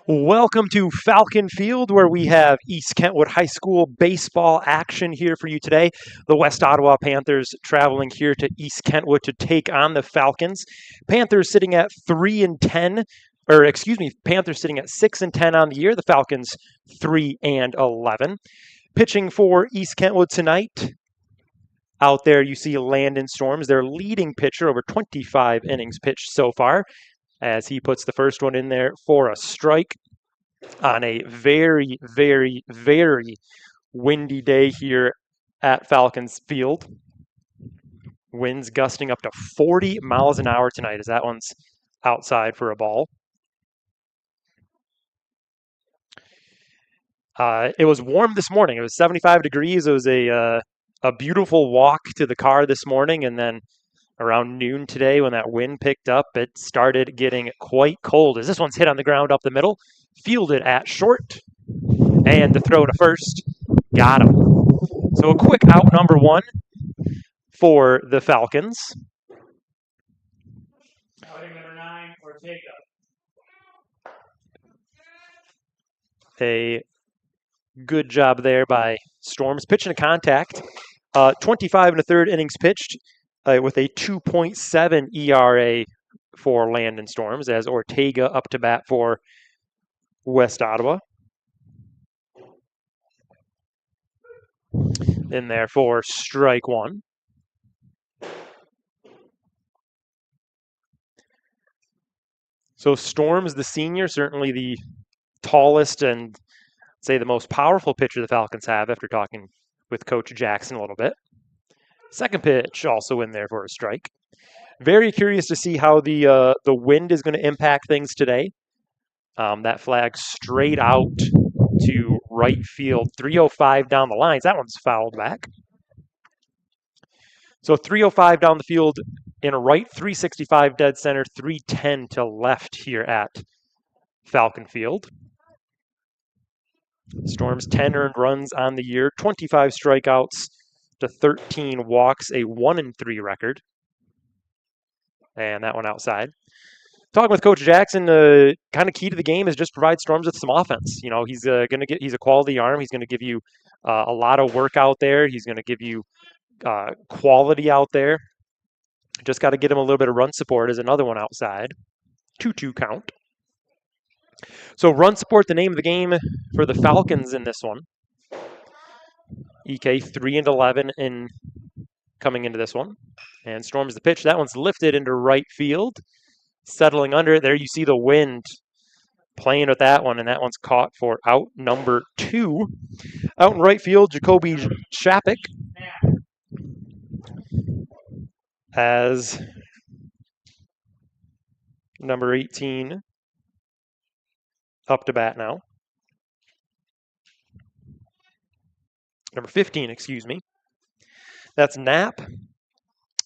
Welcome to Falcon Field, where we have East Kentwood High School baseball action here for you today. The West Ottawa Panthers traveling here to East Kentwood to take on the Falcons. Panthers sitting at 3-10, Panthers sitting at 6-10 on the year. The Falcons 3-11. Pitching for East Kentwood tonight. Out there, you see Landon Storms, their leading pitcher, over 25 innings pitched so far, as he puts the first one in there for a strike on a very, very, very windy day here at Falcons Field. Winds gusting up to 40 miles an hour tonight as that one's outside for a ball. It was warm this morning. It was 75 degrees. It was a beautiful walk to the car this morning, and then around noon today, when that wind picked up, it started getting quite cold as this one's hit on the ground up the middle, fielded at short, and the throw to first, got him. So a quick out number one for the Falcons. Outing number 9, Ortega. A good job there by Storms. Pitching to contact. 25 and a third innings pitched. With a 2.7 ERA for Landon Storms, as Ortega up to bat for West Ottawa. In there for strike one. So Storms, the senior, certainly the tallest and, say, the most powerful pitcher the Falcons have after talking with Coach Jackson a little bit. Second pitch also in there for a strike. Very curious to see how the wind is going to impact things today. That flag straight out to right field. 305 down the lines. That one's fouled back. So 305 down the field in a right, 365 dead center, 310 to left here at Falcon Field. Storms 10 earned runs on the year, 25 strikeouts to 13 walks, a 1-3 record. And that one outside. Talking with Coach Jackson, kind of key to the game is just provide Storms with some offense. You know, he's he's a quality arm. He's going to give you a lot of work out there. He's going to give you quality out there. Just got to get him a little bit of run support as another one outside. 2-2 count. So run support, the name of the game for the Falcons in this one. EK 3-11 in coming into this one. And Storms the pitch. That one's lifted into right field. Settling under it. There you see the wind playing with that one, and that one's caught for out number 2. Out in right field, Jacoby Shapik as number 18 up to bat now. Number 15, excuse me. That's Knapp.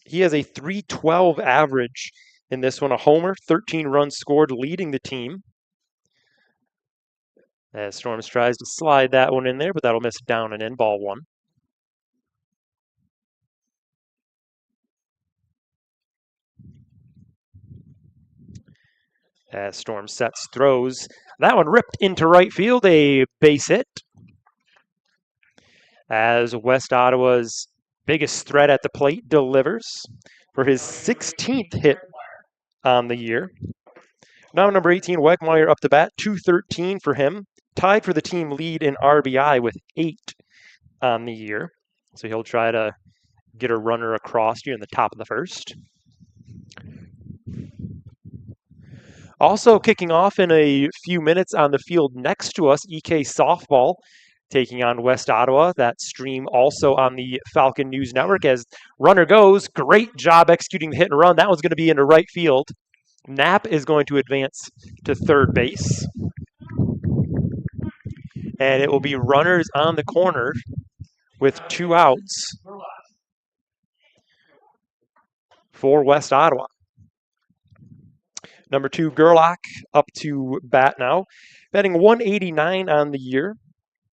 He has a 312 average in this one, a homer, 13 runs scored, leading the team. As Storms tries to slide that one in there, but that'll miss down and in, ball 1. As Storms sets, throws. That one ripped into right field, a base hit. As West Ottawa's biggest threat at the plate delivers for his 16th hit on the year. Now number 18, Wegmeyer up to bat, 213 for him. Tied for the team lead in RBI with 8 on the year. So he'll try to get a runner across here in the top of the first. Also kicking off in a few minutes on the field next to us, EK Softball taking on West Ottawa. That stream also on the Falcon News Network as runner goes. Great job executing the hit and run. That one's going to be into right field. Knapp is going to advance to third base. And it will be runners on the corner with 2 outs for West Ottawa. Number 2, Gerlach up to bat now. Batting 189 on the year.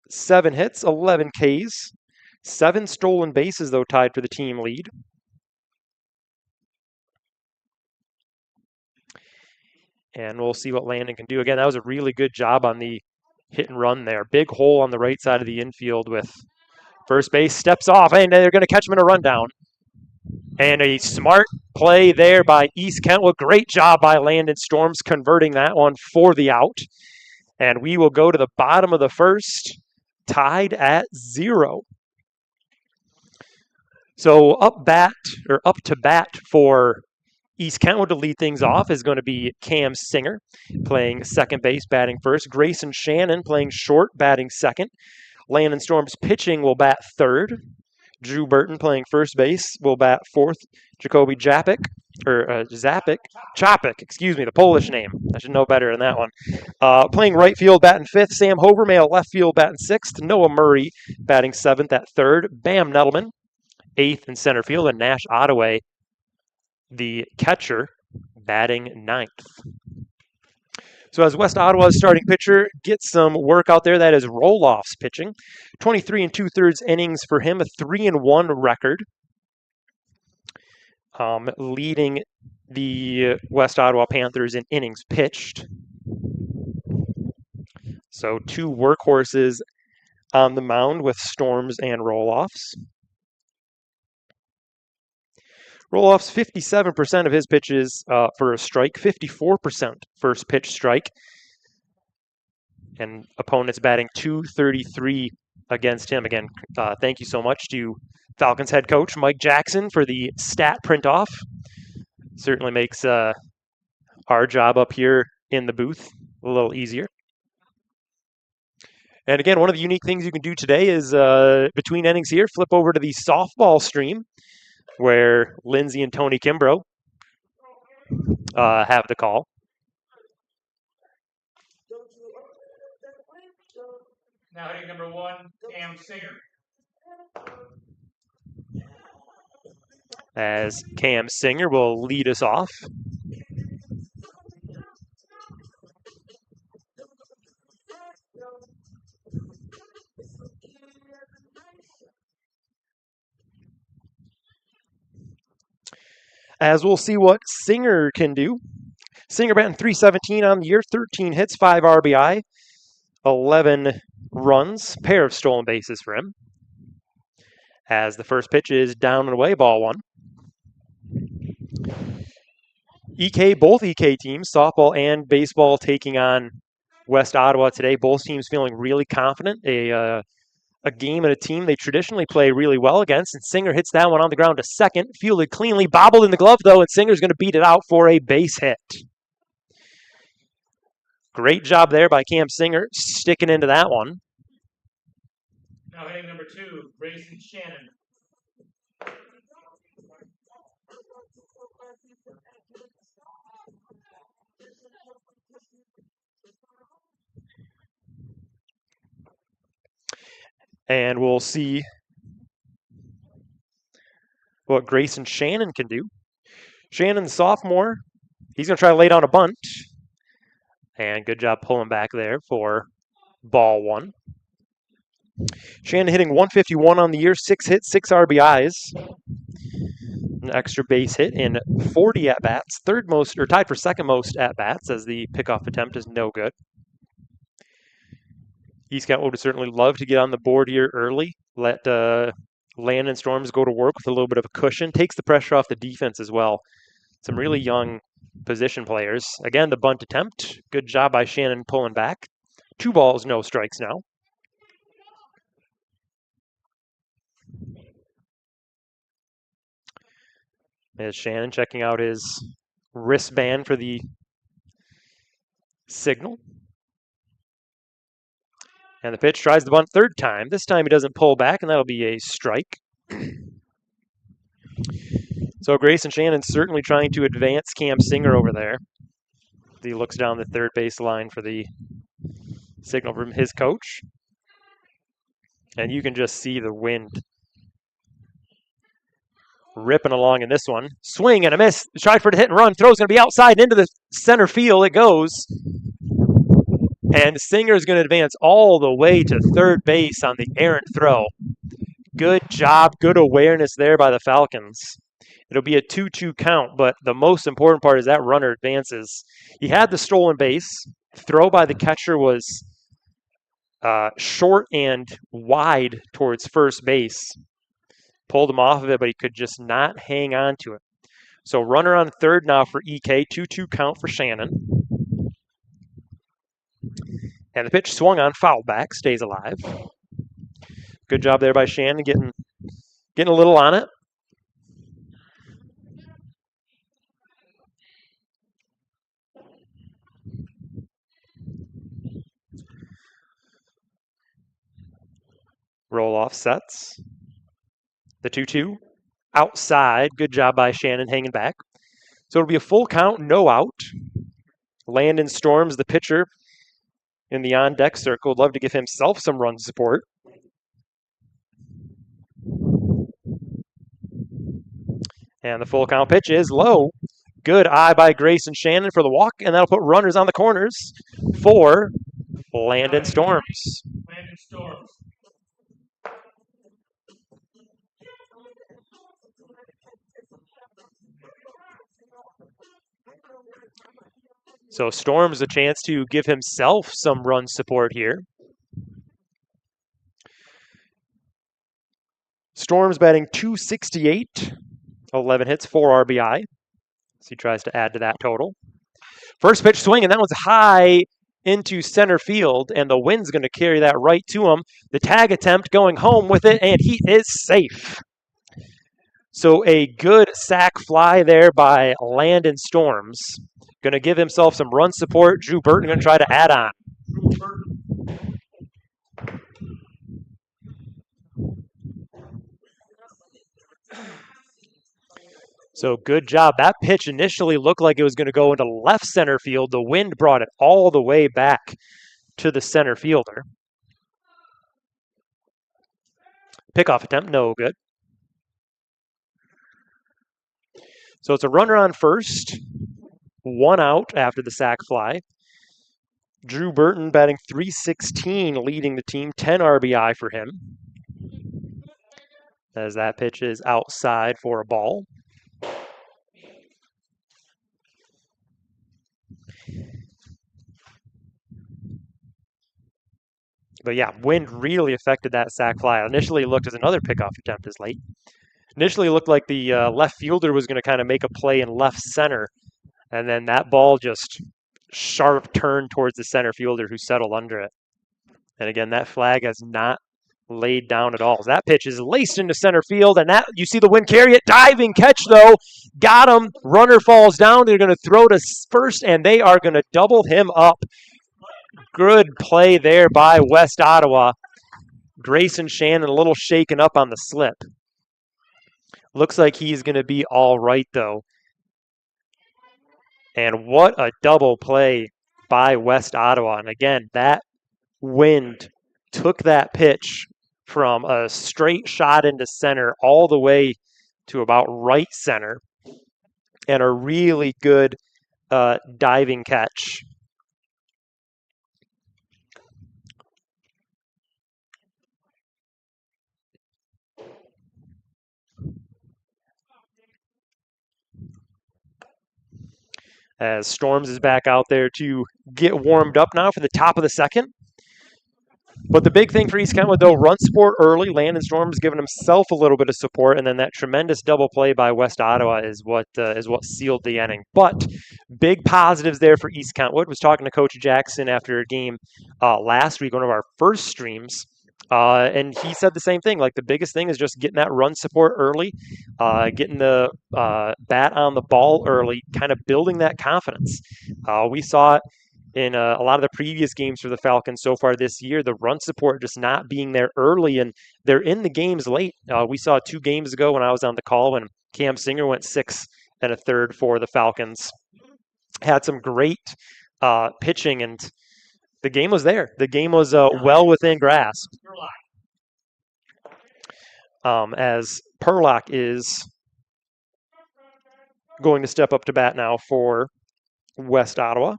7 hits, 11 Ks. 7 stolen bases, though, tied for the team lead. And we'll see what Landon can do. Again, that was a really good job on the hit and run there. Big hole on the right side of the infield with first base, steps off, and they're going to catch him in a rundown. And a smart play there by East Kentwood. Great job by Landon Storms converting that one for the out. And we will go to the bottom of the first, tied at 0. So up to bat for East Kentwood to lead things off is going to be Cam Singer playing second base, batting first. Grayson Shannon playing short, batting second. Landon Storms pitching will bat third. Drew Burton playing first base will bat fourth. Jacoby Chapik, the Polish name. I should know better than that one. Playing right field, batting fifth. Sam Hovermail left field, batting sixth. Noah Murray batting seventh at third. Bam Nettleman, eighth in center field. And Nash Ottaway, the catcher, batting ninth. So as West Ottawa's starting pitcher gets some work out there, that is Roloff's pitching. 23 2/3 innings for him, a 3-1 record. Leading the West Ottawa Panthers in innings pitched. So 2 workhorses on the mound with Storms and Roloffs. Roloff's 57% of his pitches for a strike, 54% first pitch strike. And opponents batting .233 against him. Again, thank you so much to Falcons head coach Mike Jackson for the stat print off. Certainly makes our job up here in the booth a little easier. And again, one of the unique things you can do today is between innings here, flip over to the softball stream, where Lindsay and Tony Kimbrough have the call. Now hitting number 1, Cam Singer. As Cam Singer will lead us off. As we'll see what Singer can do. Singer batting .317 on the year, 13 hits, 5 RBI, 11 runs, pair of stolen bases for him. As the first pitch is down and away, ball 1. Both EK teams, softball and baseball, taking on West Ottawa today. Both teams feeling really confident. A game and a team they traditionally play really well against, and Singer hits that one on the ground to second, fielded cleanly, bobbled in the glove though, and Singer's going to beat it out for a base hit. Great job there by Cam Singer, sticking into that one. Now hitting number 2, Grayson Shannon. And we'll see what Grayson Shannon can do. Shannon, the sophomore, he's going to try to lay down a bunt. And good job pulling back there for ball 1. Shannon hitting .151 on the year, 6 hits, 6 RBIs. An extra base hit in 40 at-bats. Tied for second most at-bats, as the pickoff attempt is no good. East Kentwood would certainly love to get on the board here early. Let Landon Storms go to work with a little bit of a cushion. Takes the pressure off the defense as well. Some really young position players. Again, the bunt attempt. Good job by Shannon pulling back. 2 balls, no strikes now. As Shannon checking out his wristband for the signal. And the pitch tries the bunt third time. This time he doesn't pull back, and that'll be a strike. So Grayson Shannon certainly trying to advance Cam Singer over there. He looks down the third base line for the signal from his coach. And you can just see the wind ripping along in this one. Swing and a miss. Tried for the hit and run. Throw's going to be outside into the center field. It goes. And Singer is going to advance all the way to third base on the errant throw. Good job, good awareness there by the Falcons. It'll be a 2-2 count, but the most important part is that runner advances. He had the stolen base. Throw by the catcher was short and wide towards first base. Pulled him off of it, but he could just not hang on to it. So runner on third now for EK, 2-2 count for Shannon. And the pitch swung on, foul back, stays alive. Good job there by Shannon, getting a little on it. Roll off sets. The 2-2 outside. Good job by Shannon hanging back. So it'll be a full count, no out. Landon Storms, the pitcher in the on-deck circle, would love to give himself some run support. And the full count pitch is low. Good eye by Grayson Shannon for the walk, and that'll put runners on the corners for Landon Storms. Landon Storms. So Storms a chance to give himself some run support here. Storms batting .268, 11 hits, 4 RBI. So he tries to add to that total. First pitch swing, and that one's high into center field, and the wind's going to carry that right to him. The tag attempt going home with it, and he is safe. So a good sac fly there by Landon Storms. Going to give himself some run support. Drew Burton going to try to add on. So good job. That pitch initially looked like it was going to go into left center field. The wind brought it all the way back to the center fielder. Pickoff attempt, no good. So it's a runner on first. 1 out after the sac fly. Drew Burton batting .316, leading the team, 10 RBI for him. As that pitch is outside for a ball. But yeah, wind really affected that sac fly. Initially, it looked as another pickoff attempt is late. Initially, it looked like the left fielder was going to kind of make a play in left center. And then that ball just sharp turned towards the center fielder who settled under it. And again, that flag has not laid down at all. That pitch is laced into center field, and that you see the wind carry it. Diving catch, though. Got him. Runner falls down. They're going to throw to first, and they are going to double him up. Good play there by West Ottawa. Grayson Shannon a little shaken up on the slip. Looks like he's going to be all right, though. And what a double play by West Ottawa. And again, that wind took that pitch from a straight shot into center all the way to about right center. And a really good diving catch. As Storms is back out there to get warmed up now for the top of the second. But the big thing for East Kentwood, though, run support early. Landon Storms giving himself a little bit of support, and then that tremendous double play by West Ottawa is what sealed the inning. But big positives there for East Kentwood. Was talking to Coach Jackson after a game last week, one of our first streams. And he said the same thing. Like, the biggest thing is just getting that run support early, getting the bat on the ball early, kind of building that confidence. We saw it in a lot of the previous games for the Falcons so far this year, the run support just not being there early, and they're in the games late. We saw 2 games ago when I was on the call when Cam Singer went 6 1/3 for the Falcons. Had some great pitching, and the game was there. The game was well within grasp. As Perlock is going to step up to bat now for West Ottawa.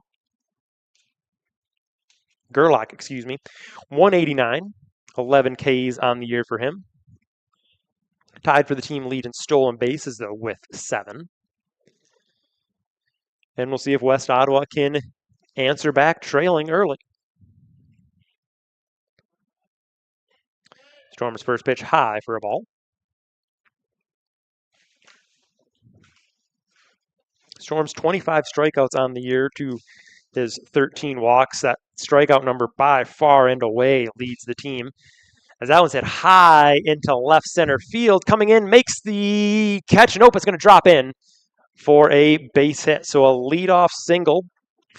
Gerlach, 189, 11 Ks on the year for him. Tied for the team lead in stolen bases, though, with 7. And we'll see if West Ottawa can answer back trailing early. Storm's first pitch high for a ball. Storm's 25 strikeouts on the year to his 13 walks. That strikeout number by far and away leads the team. As that one's hit high into left center field. Coming in, makes the catch. Nope, it's going to drop in for a base hit. So a leadoff single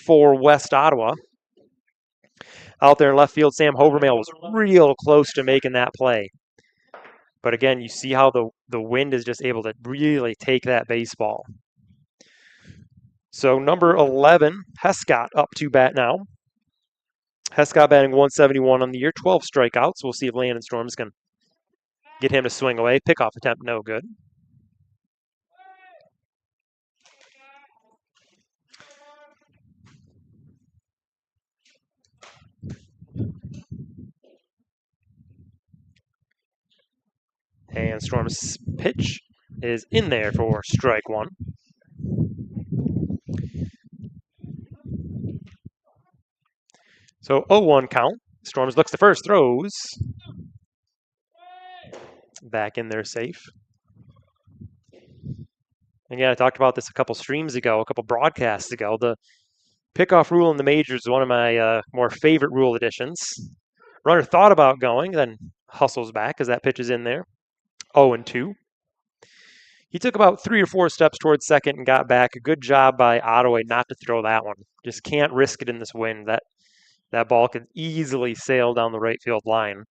for West Ottawa. Out there in left field, Sam Hovermail was real close to making that play. But again, you see how the wind is just able to really take that baseball. So number 11, Hescott, up to bat now. Hescott batting 171 on the year, 12 strikeouts. We'll see if Landon Storms can get him to swing away. Pickoff attempt, no good. And Storm's pitch is in there for strike 1. So 0-1 count. Storms looks to first, throws. Back in there safe. Again, I talked about this a couple streams ago, a couple broadcasts ago. The pickoff rule in the majors is one of my more favorite rule additions. Runner thought about going, then hustles back as that pitch is in there. 0-2. He took about 3 or 4 steps towards second and got back. A good job by Ottawa not to throw that one. Just can't risk it in this wind. That ball could easily sail down the right field line.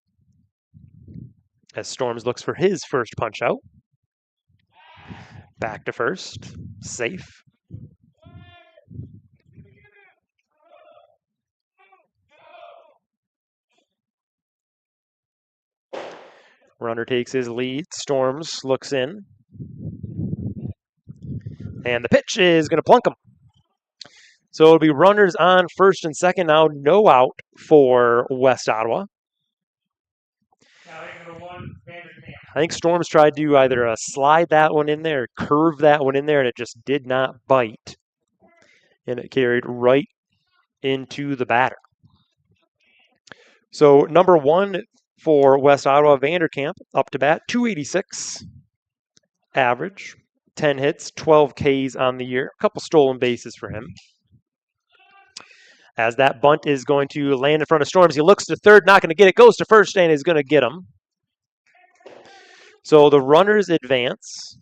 As Storms looks for his first punch out. Back to first. Safe. Runner takes his lead. Storms looks in. And the pitch is going to plunk him. So it'll be runners on first and second now. No out for West Ottawa. I think Storms tried to either slide that one in there or curve that one in there, and it just did not bite. And it carried right into the batter. So number 1 for West Ottawa, Vanderkamp, up to bat, 286 average, 10 hits, 12 Ks on the year, a couple stolen bases for him. As that bunt is going to land in front of Storms, he looks to third, not going to get it, goes to first, and is going to get him. So the runners advance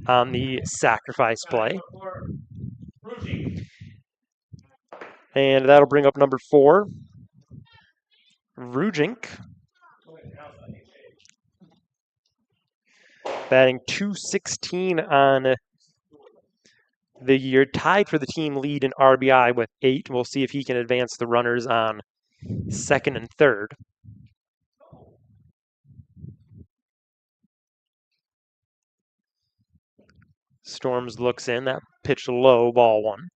on the sacrifice play. And that'll bring up number 4, Rujink. Batting 216 on the year, tied for the team lead in RBI with 8. We'll see if he can advance the runners on second and third. Storms looks in. That pitch low, ball 1.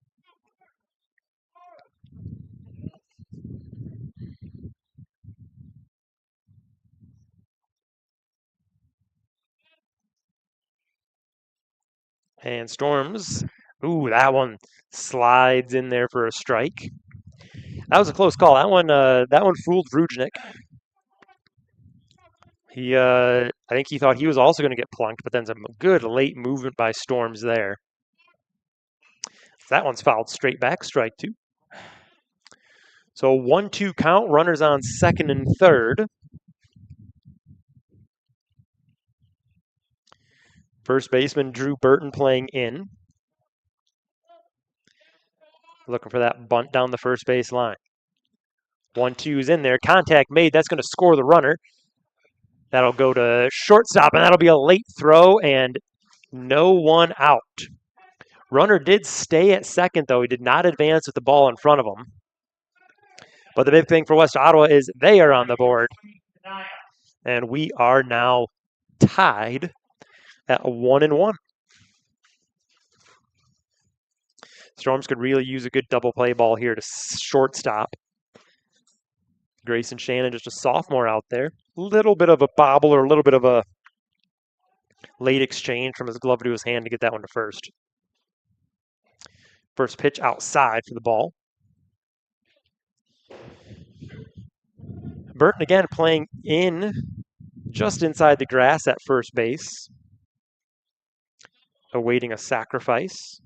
And Storms, that one slides in there for a strike. That was a close call. That one fooled Rujnik. I think he thought he was also going to get plunked, but then some good late movement by Storms there. That one's fouled straight back, strike 2. So 1-2 count, runners on second and third. First baseman Drew Burton playing in. Looking for that bunt down the first base line. 1-2 is in there. Contact made. That's going to score the runner. That'll go to shortstop, and that'll be a late throw, and no one out. Runner did stay at second, though. He did not advance with the ball in front of him. But the big thing for West Ottawa is they are on the board. And we are now tied at 1-1. Storms could really use a good double play ball here to shortstop. Grayson Shannon, just a sophomore out there. little bit of a bobble or a little bit of a late exchange from his glove to his hand to get that one to first. First pitch outside for the ball. Burton again playing in just inside the grass at first base, awaiting a sacrifice.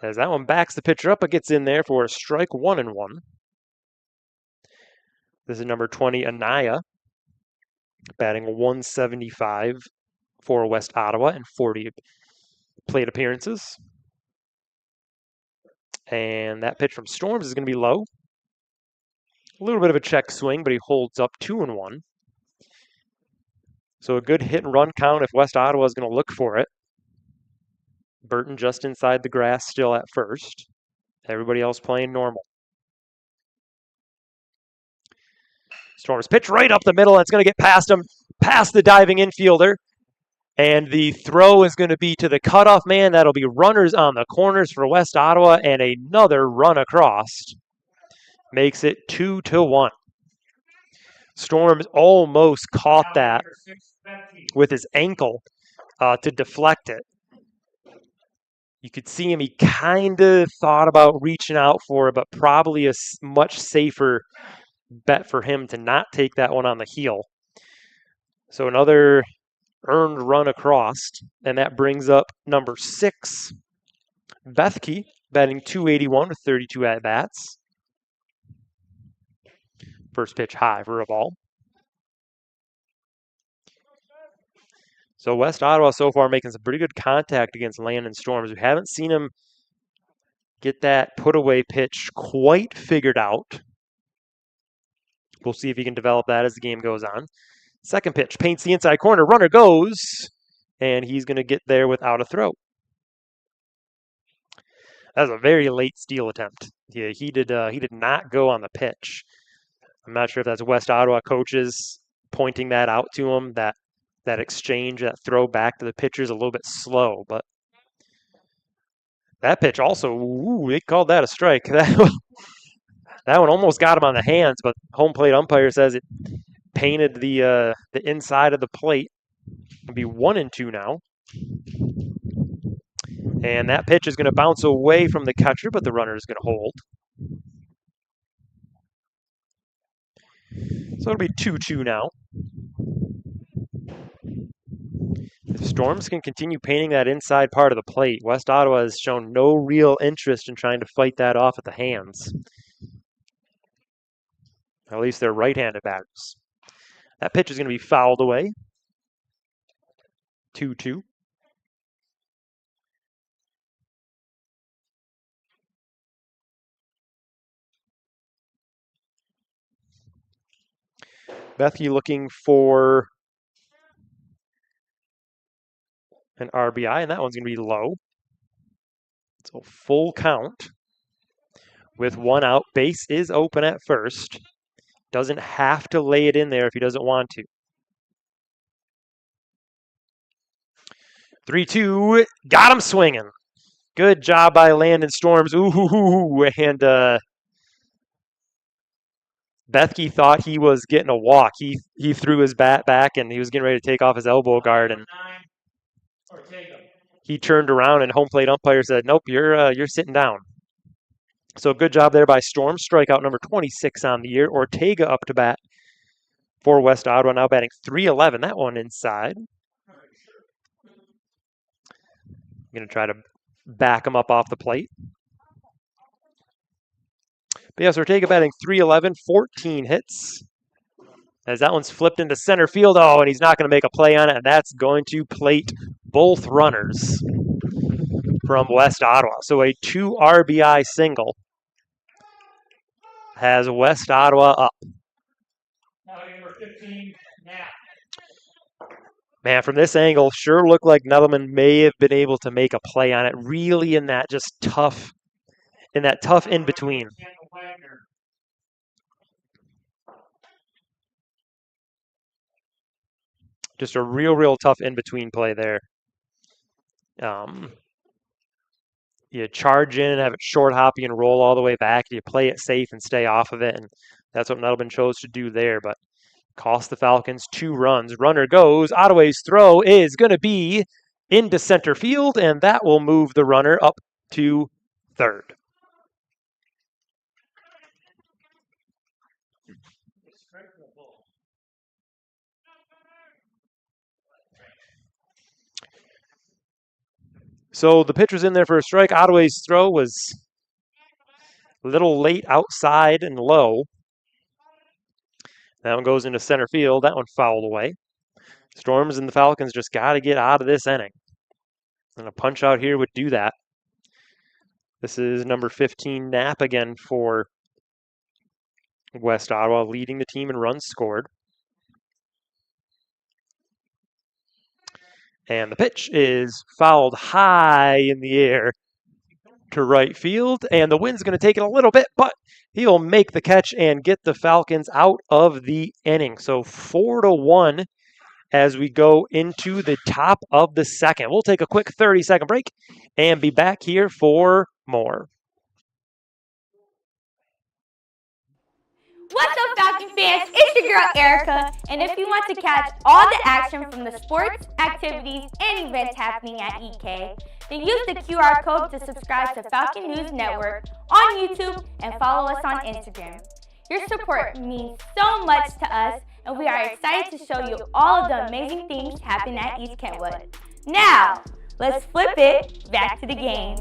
As that one backs the pitcher up, it gets in there for a strike, 1-1. This is number 20, Anaya, batting 175 for West Ottawa and 40 plate appearances. And that pitch from Storms is going to be low. A little bit of a check swing, but he holds up 2-1. So a good hit and run count if West Ottawa is going to look for it. Burton just inside the grass still at first. Everybody else playing normal. Storms pitch right up the middle. It's going to get past him, past the diving infielder. And the throw is going to be to the cutoff man. That'll be runners on the corners for West Ottawa and another run across. Makes it 2-1. Storms almost caught that with his ankle to deflect it. You could see him, he kind of thought about reaching out for it, but probably a much safer bet for him to not take that one on the heel. So another earned run across, and that brings up number 6, Bethke, batting .281 with 32 at-bats. First pitch high for a ball. So West Ottawa so far making some pretty good contact against Landon Storms. We haven't seen him get that put-away pitch quite figured out. We'll see if he can develop that as the game goes on. Second pitch, paints the inside corner. Runner goes, and he's going to get there without a throw. That was a very late steal attempt. Yeah, he did not go on the pitch. I'm not sure if that's West Ottawa coaches pointing that out to him, that exchange, that throw back to the pitcher is a little bit slow, but that pitch also, they called that a strike. That one almost got him on the hands, but home plate umpire says it painted the inside of the plate. It'll be 1-2 now. And that pitch is going to bounce away from the catcher, but the runner is going to hold. So it'll be 2-2 now. If Storms can continue painting that inside part of the plate, West Ottawa has shown no real interest in trying to fight that off at the hands. At least they're right-handed batters. That pitch is going to be fouled away. 2-2. Bethke looking for an RBI, and that one's going to be low. So full count with one out. Base is open at first. Doesn't have to lay it in there if he doesn't want to. 3-2, got him swinging. Good job by Landon Storms. Ooh, and Bethke thought he was getting a walk. He threw his bat back, and he was getting ready to take off his elbow guard, and he turned around, and home plate umpire said, "Nope, you're sitting down." So good job there by Storm. Strikeout number 26 on the year. Ortega up to bat for West Ottawa, now batting .311. That one inside. I'm going to try to back him up off the plate. But yes, Ortega batting .311, 14 hits. As that one's flipped into center field. Oh, and he's not going to make a play on it, and that's going to plate both runners from West Ottawa. So a 2 RBI single has West Ottawa up. Number 15, Knapp. Man, from this angle, sure looked like Nettleman may have been able to make a play on it. Really in that just tough, in between. Just a real tough in between play there. You charge in and have it short hoppy and roll all the way back. You play it safe and stay off of it. And That's what Nettleman chose to do there, but cost the Falcons 2 runs. Runner goes. Ottaway's throw is going to be into center field, and that will move the runner up to third. So the pitch was in there for a strike. Ottaway's throw was a little late outside and low. That one goes into center field. That one fouled away. Storms and the Falcons just got to get out of this inning. And a punch out here would do that. This is number 15, Knapp, again for West Ottawa, leading the team in runs scored. And the pitch is fouled high in the air to right field. And the wind's going to take it a little bit, but he'll make the catch and get the Falcons out of the inning. So 4-1 as we go into the top of the second. We'll take a quick 30-second break and be back here for more. What's up, Falcon fans? It's your girl, Erica, and if you want to catch all the action from the sports, activities, and events happening at EK, then use the QR code to subscribe to Falcon News Network on YouTube and follow us on Instagram. Your support means so much to us, and we are excited to show you all of the amazing things happening at East Kentwood. Now, let's flip it back to the game.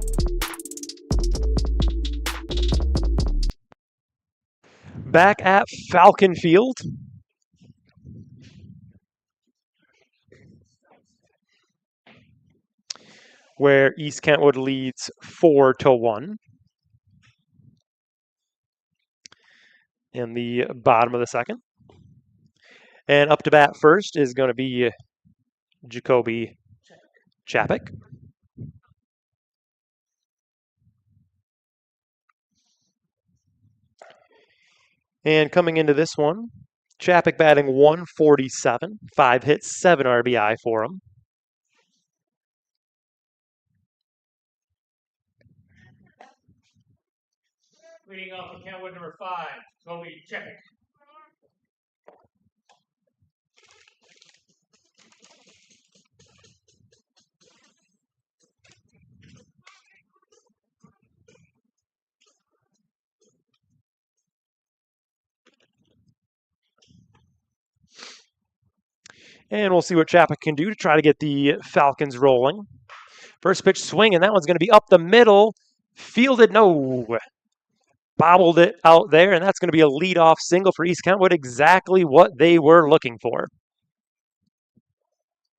Back at Falcon Field. Where East Kentwood leads 4-1. In the bottom of the second. And up to bat first is going to be Jacoby Chapik. And coming into this one, Chapik batting 147, 5 hits, 7 RBI for him. Leading off with Kentwood number 5, Jacoby Chapik. And we'll see what Chapik can do to try to get the Falcons rolling. First pitch swing, and that one's going to be up the middle. Fielded, no. Bobbled it out there, and that's going to be a leadoff single for East Kentwood, exactly what they were looking for.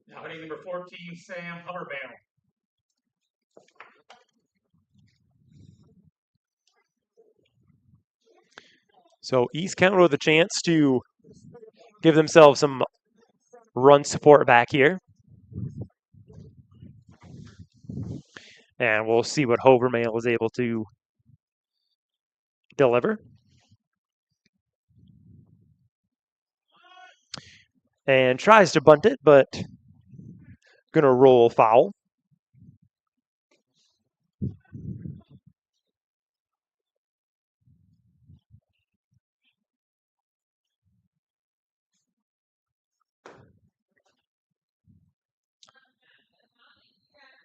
Now hitting number 14, Sam Hummerbaum. So East Kentwood with a chance to give themselves some run support back here. And we'll see what Hovermail is able to deliver. And tries to bunt it, but going to roll foul.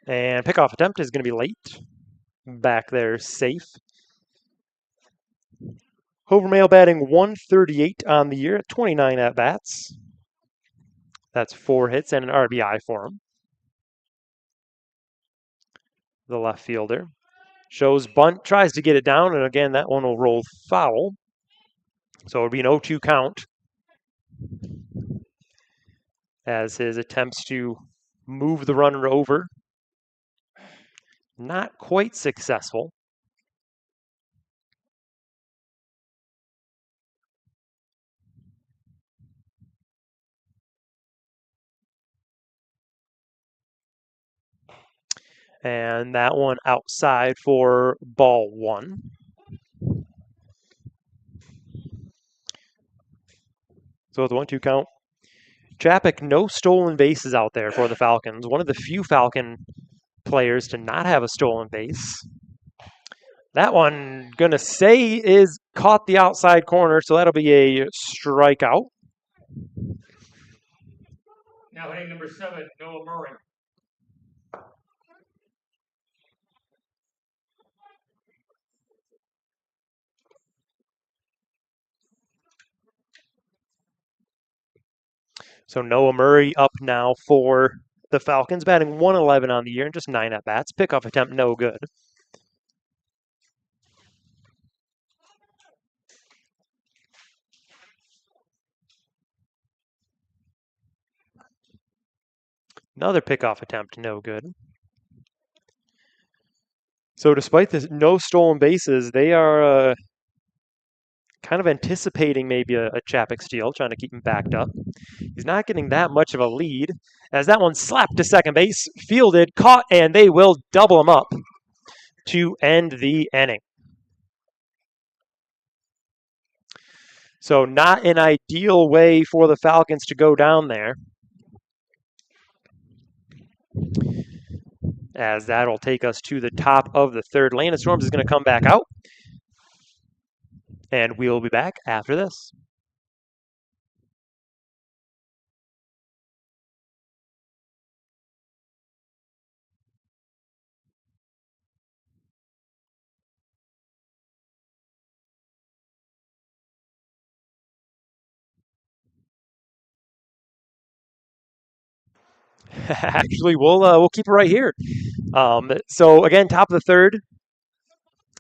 And pickoff attempt is going to be late. Back there safe. Hovermail batting 138 on the year, 29 at-bats. That's 4 hits and an RBI for him. The left fielder. Shows bunt, tries to get it down, and again, that one will roll foul. So it'll be an 0-2 count. As his attempts to move the runner over. Not quite successful. And that one outside for ball 1. So with the 1-2 count, Chapik, no stolen bases out there for the Falcons. One of the few Falcon players to not have a stolen base. That one, gonna say, is caught the outside corner, so that'll be a strikeout. Now hitting number 7, Noah Murray. So Noah Murray up now for the Falcons, batting 111 on the year and just 9 at-bats. Pickoff attempt no good. Another pickoff attempt no good. So despite this no stolen bases, they are kind of anticipating maybe a Chapek steal, trying to keep him backed up. He's not getting that much of a lead as that one slapped to second base, fielded, caught, and they will double him up to end the inning. So not an ideal way for the Falcons to go down there, as that'll take us to the top of the third. Landon Storms is going to come back out, and we'll be back after this. Actually, we'll keep it right here. So again, top of the third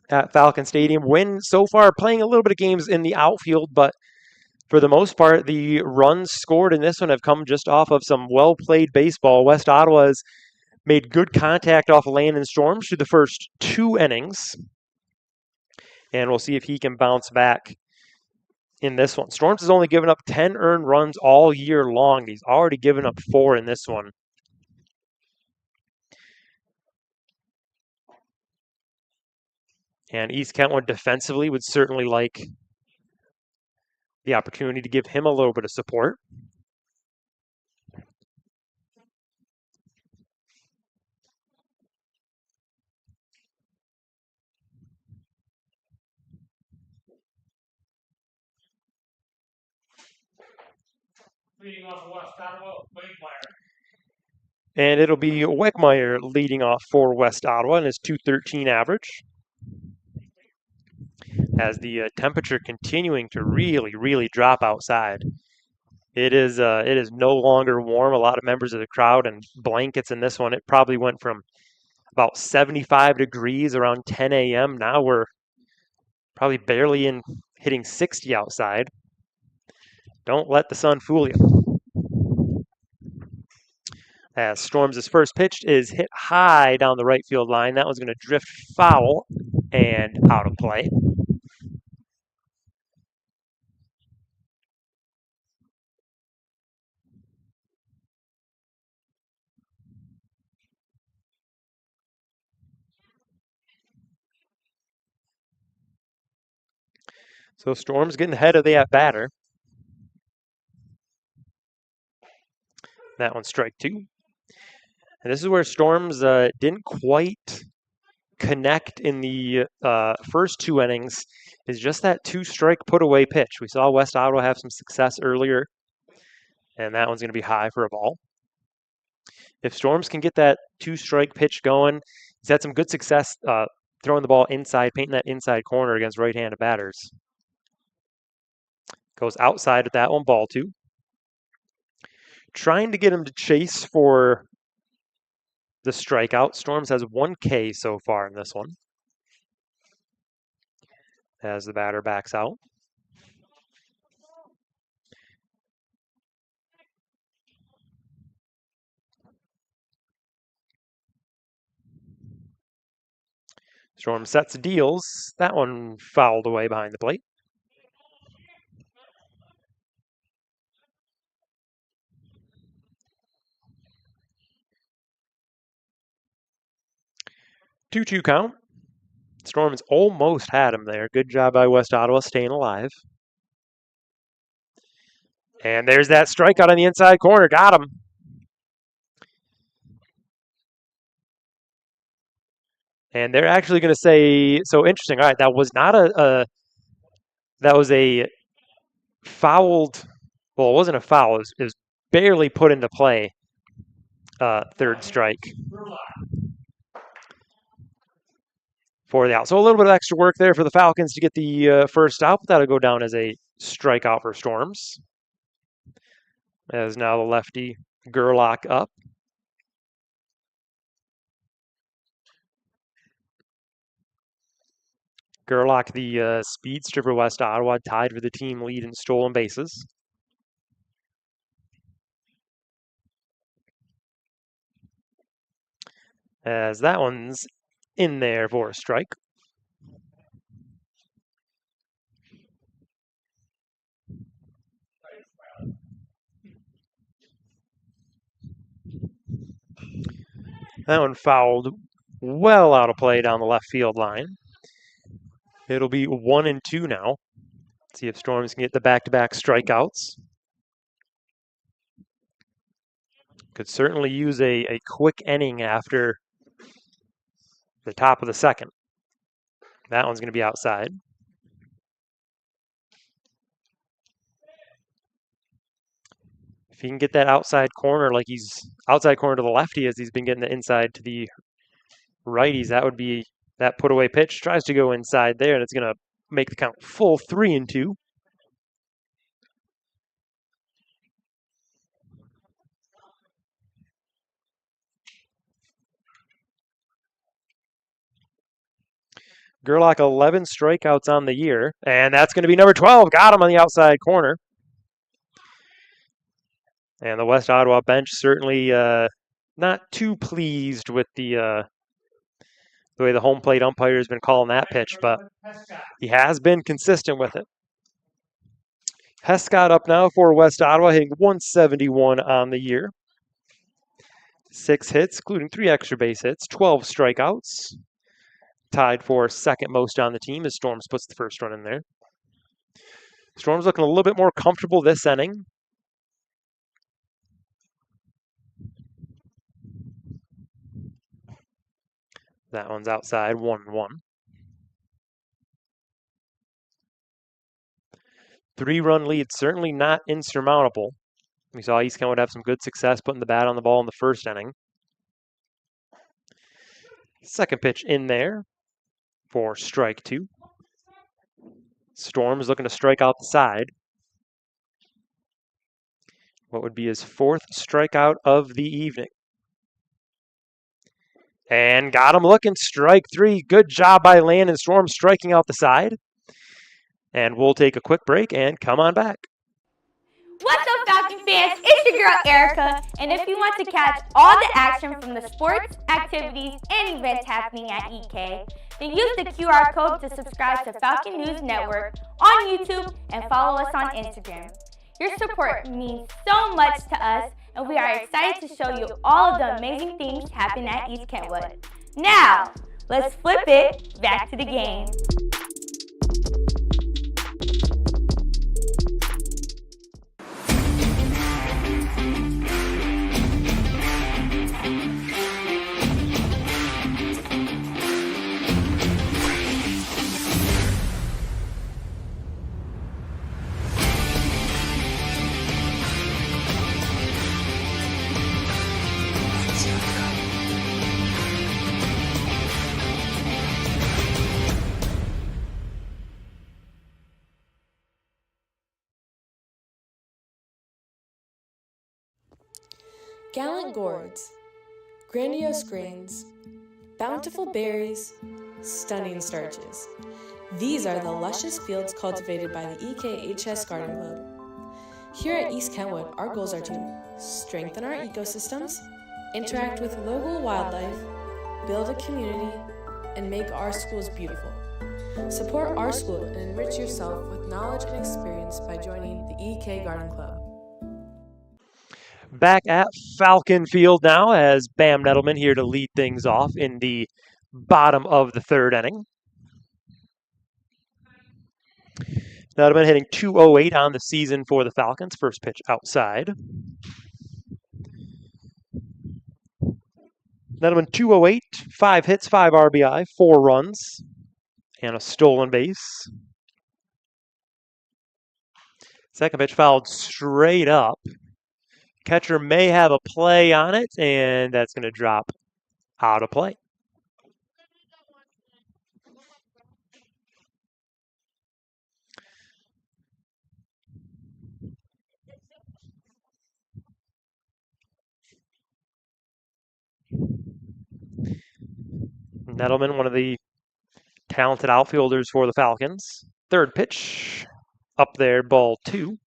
at Falcon Stadium. Win so far, playing a little bit of games in the outfield, but for the most part, the runs scored in this one have come just off of some well-played baseball. West Ottawa has made good contact off of Landon Storms through the first 2 innings, and we'll see if he can bounce back in this one. Storms has only given up 10 earned runs all year long. He's already given up 4 in this one. And East Kentwood defensively would certainly like the opportunity to give him a little bit of support. Leading off of West Ottawa, Wakemeyer. And it'll be Weckmeyer leading off for West Ottawa and his .213 average. As the temperature continuing to really drop outside. It is no longer warm. A lot of members of the crowd and blankets in this one. It probably went from about 75 degrees around 10 a.m. Now we're probably barely hitting 60 outside. Don't let the sun fool you. As Storms' first pitch is hit high down the right field line. That one's going to drift foul and out of play. So Storms getting ahead of the at-batter. That one's strike 2. And this is where Storms didn't quite connect in the first 2 innings. Is just that 2-strike put-away pitch. We saw West Ottawa have some success earlier, and that one's going to be high for a ball. If Storms can get that 2-strike pitch going, he's had some good success throwing the ball inside, painting that inside corner against right-handed batters. Goes outside with that one, ball 2. Trying to get him to chase for the strikeout. Storms has 1 K so far in this one. As the batter backs out. Storm sets deals. That one fouled away behind the plate. Two-two count. Storms almost had him there. Good job by West Ottawa staying alive. And there's that strikeout on the inside corner. Got him. And they're actually going to say, so interesting. All right, that was not a That was a fouled, well, it wasn't a foul. It was barely put into play. Third strike for the out. So a little bit of extra work there for the Falcons to get the first out. But that'll go down as a strikeout for Storms. As now the lefty Gerlach up. Gerlach, the speedster for West Ottawa, tied for the team lead in stolen bases. As that one's in there for a strike. That one fouled well out of play down the left field line. It'll be 1-2 now. See if Storms can get the back-to-back strikeouts. Could certainly use a quick inning after the top of the second. That one's going to be outside. If he can get that outside corner like he's outside corner to the lefty as he's been getting the inside to the righties, that would be that put away pitch. Tries to go inside there, and it's going to make the count full 3-2. Gerlach 11 strikeouts on the year, and that's going to be number 12. Got him on the outside corner. And the West Ottawa bench certainly not too pleased with the way the home plate umpire has been calling that pitch, but he has been consistent with it. Hescott up now for West Ottawa, hitting 171 on the year. 6 hits, including 3 extra base hits, 12 strikeouts. Tied for second most on the team as Storms puts the first run in there. Storms looking a little bit more comfortable this inning. That one's outside, 1-1. 3-run lead, certainly not insurmountable. We saw East Kentwood have some good success putting the bat on the ball in the first inning. Second pitch in there for strike 2. Storm is looking to strike out the side. What would be his 4th strikeout of the evening. And got him looking, strike 3. Good job by Landon Storm striking out the side. And we'll take a quick break and come on back. What's up, Falcon fans? It's your girl, Erica. And if you want to catch all the action from the sports, activities, and events happening at EK, then use the QR code to subscribe to Falcon News Network on YouTube and follow us on Instagram. Your support means so much to us, and we are excited to show you all of the amazing things happening at East Kentwood. Now, let's flip it back to the game. Gallant gourds, grandiose grains, bountiful berries, stunning starches. These are the luscious fields cultivated by the EKHS Garden Club. Here at East Kentwood, our goals are to strengthen our ecosystems, interact with local wildlife, build a community, and make our schools beautiful. Support our school and enrich yourself with knowledge and experience by joining the EK Garden Club. Back at Falcon Field now as Bam Nettleman here to lead things off in the bottom of the third inning. Nettleman hitting .208 on the season for the Falcons. First pitch outside. Nettleman .208, 5 hits, 5 RBI, 4 runs, and a stolen base. Second pitch fouled straight up. Catcher may have a play on it, and that's going to drop out of play. Nettleman, one of the talented outfielders for the Falcons. Third pitch, up there, ball 2.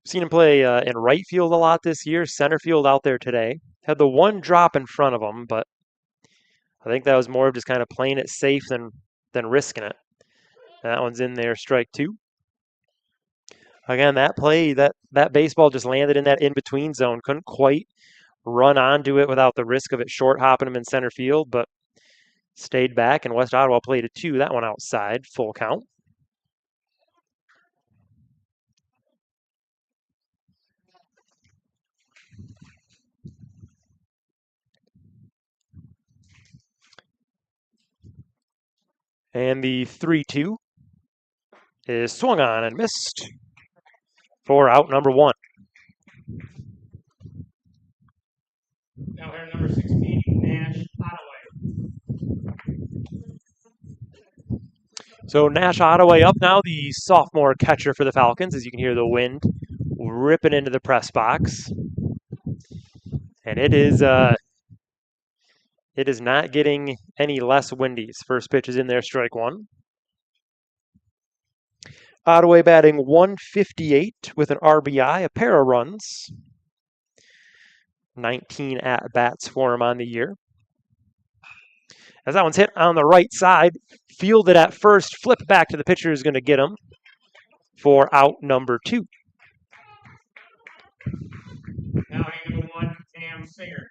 Seen him play in right field a lot this year, center field out there today. Had the one drop in front of him, but I think that was more of just kind of playing it safe than risking it. That one's in there, strike 2. Again, that play, that baseball just landed in that in-between zone. Couldn't quite run onto it without the risk of it short hopping him in center field, but stayed back, and West Ottawa played a 2. That one outside, full count. And the 3-2 is swung on and missed for out number 1. Now here number 16, Nash Ottaway. So Nash Ottaway up now, the sophomore catcher for the Falcons, as you can hear the wind ripping into the press box. And it is not getting any less windy. First pitch is in there, strike 1. Ottaway batting .158 with an RBI, a pair of runs. 19 at-bats for him on the year. As that one's hit on the right side, fielded at first, flip back to the pitcher is going to get him for out number 2. Now hitting number 1, Cam Singer.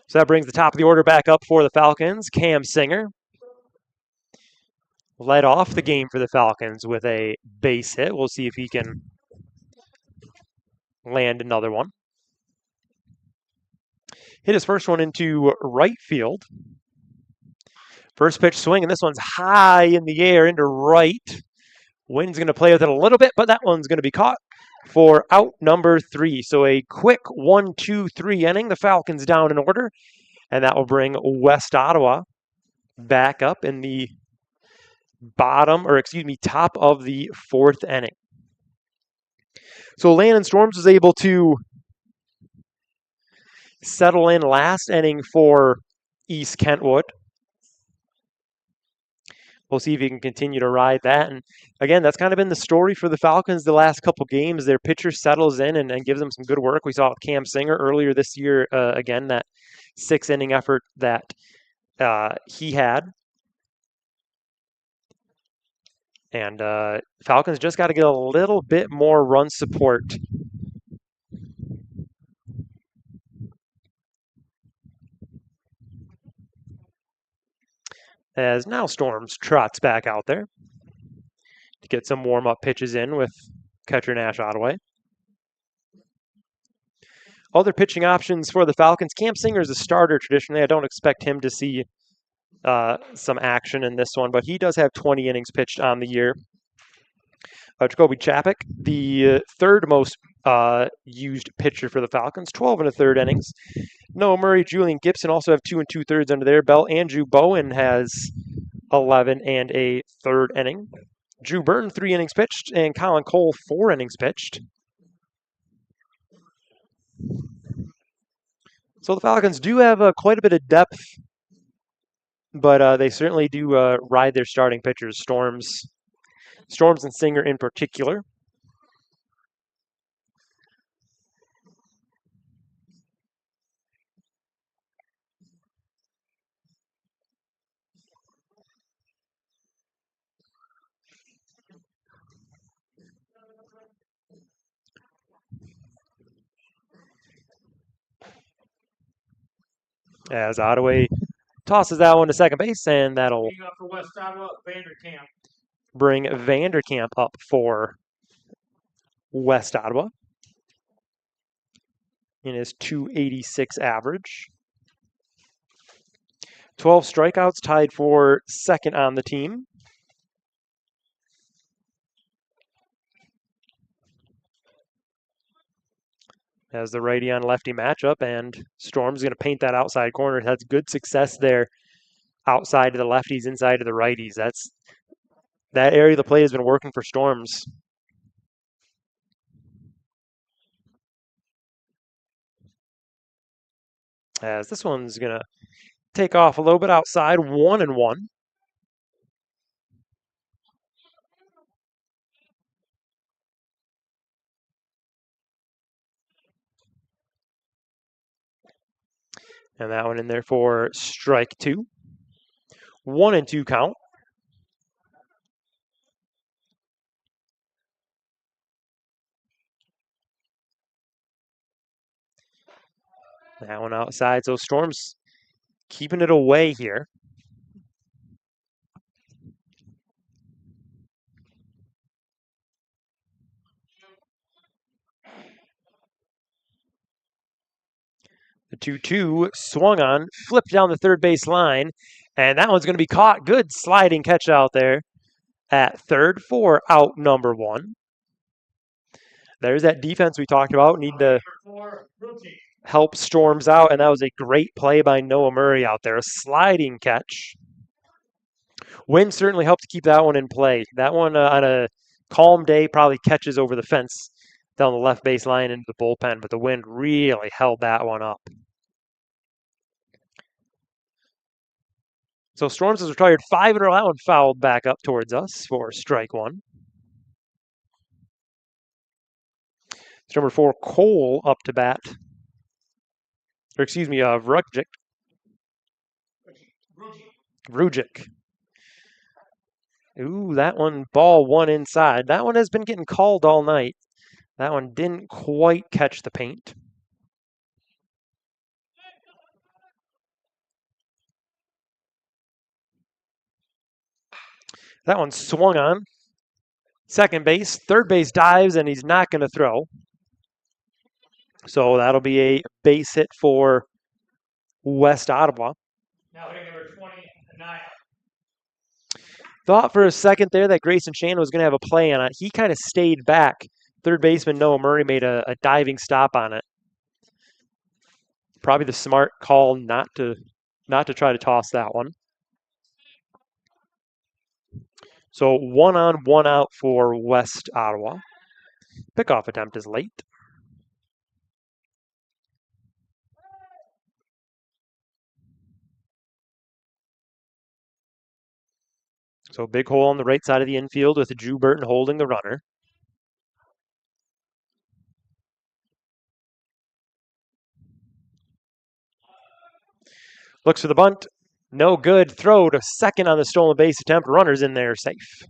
So that brings the top of the order back up for the Falcons. Cam Singer led off the game for the Falcons with a base hit. We'll see if he can land another one. Hit his first one into right field. First pitch swing, and this one's high in the air into right. Wind's going to play with it a little bit, but that one's going to be caught for out number 3. So a quick 1-2-3 inning. The Falcons down in order, and that will bring West Ottawa back up in the top of the 4th inning. So Landon Storms was able to settle in last inning for East Kentwood. We'll see if he can continue to ride that. And again, that's kind of been the story for the Falcons the last couple games. Their pitcher settles in and gives them some good work. We saw with Cam Singer earlier this year, again, that 6-inning effort that he had. And Falcons just got to get a little bit more run support. As now Storms trots back out there to get some warm-up pitches in with catcher Nash Ottaway. Other pitching options for the Falcons. Cam Singer is a starter traditionally. I don't expect him to see some action in this one, but he does have 20 innings pitched on the year. Jacoby Chapek, the third most used pitcher for the Falcons, 12 1/3 innings. Noah Murray, Julian Gibson also have 2 2/3 under their belt. Andrew Bowen has 11 1/3 inning. Drew Burton, 3 innings pitched, and Colin Cole, 4 innings pitched. So the Falcons do have quite a bit of depth, but they certainly do ride their starting pitchers, Storms and Singer in particular. As Ottaway tosses that one to second base, and that'll for West Ottawa, Vanderkamp. Bring Vanderkamp up for West Ottawa in his .286 average. 12 strikeouts, tied for second on the team. as the righty on lefty matchup, and Storm's going to paint that outside corner. Has good success there, outside of the lefties, inside of the righties. That area of the play has been working for Storms. As this one's going to take off a little bit outside, 1-1. And that one in there for strike 2. 1-2 count. That one outside, so Storm's keeping it away here. The 2-2 swung on, flipped down the third base line, and that one's going to be caught. Good sliding catch out there at third for out number 1. There's that defense we talked about. Need to help Storms out, and that was a great play by Noah Murray out there. A sliding catch. Wind certainly helped to keep that one in play. That one on a calm day probably catches over the fence down the left base line into the bullpen, but the wind really held that one up. So Storms has retired 5 in a row. That one fouled back up towards us for strike 1. It's number 4, Cole, up to bat. Or excuse me, Vrujik. Ooh, that one, ball 1 inside. That one has been getting called all night. That one didn't quite catch the paint. That one swung on. Second base, third base dives, and he's not going to throw. So that'll be a base hit for West Ottawa. Now hitting number 20, Anaya. Thought for a second there that Grayson Shannon was going to have a play on it. He kind of stayed back. Third baseman Noah Murray made a diving stop on it. Probably the smart call not to try to toss that one. So 1 on, 1 out for West Ottawa. Pickoff attempt is late. So big hole on the right side of the infield with Drew Burton holding the runner. Looks for the bunt. No good. Throw to second on the stolen base attempt. Runner's in there, safe.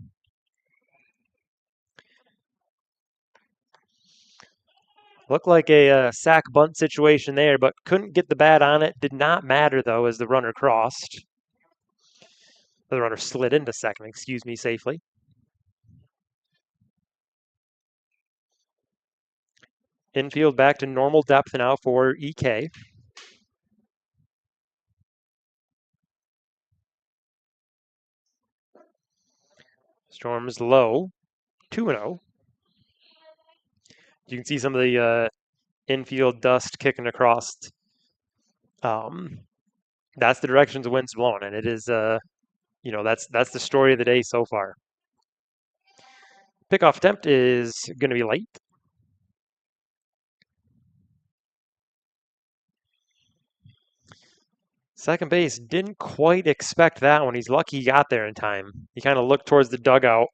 Looked like a sack bunt situation there, but couldn't get the bat on it. Did not matter, though, as the runner crossed. The runner slid into second, safely. Infield back to normal depth now for EK. Storm's low, 2-0. You can see some of the infield dust kicking across. That's the direction the wind's blowing, and it is, that's the story of the day so far. Pickoff attempt is going to be late. Second base didn't quite expect that one. He's lucky he got there in time. He kind of looked towards the dugout.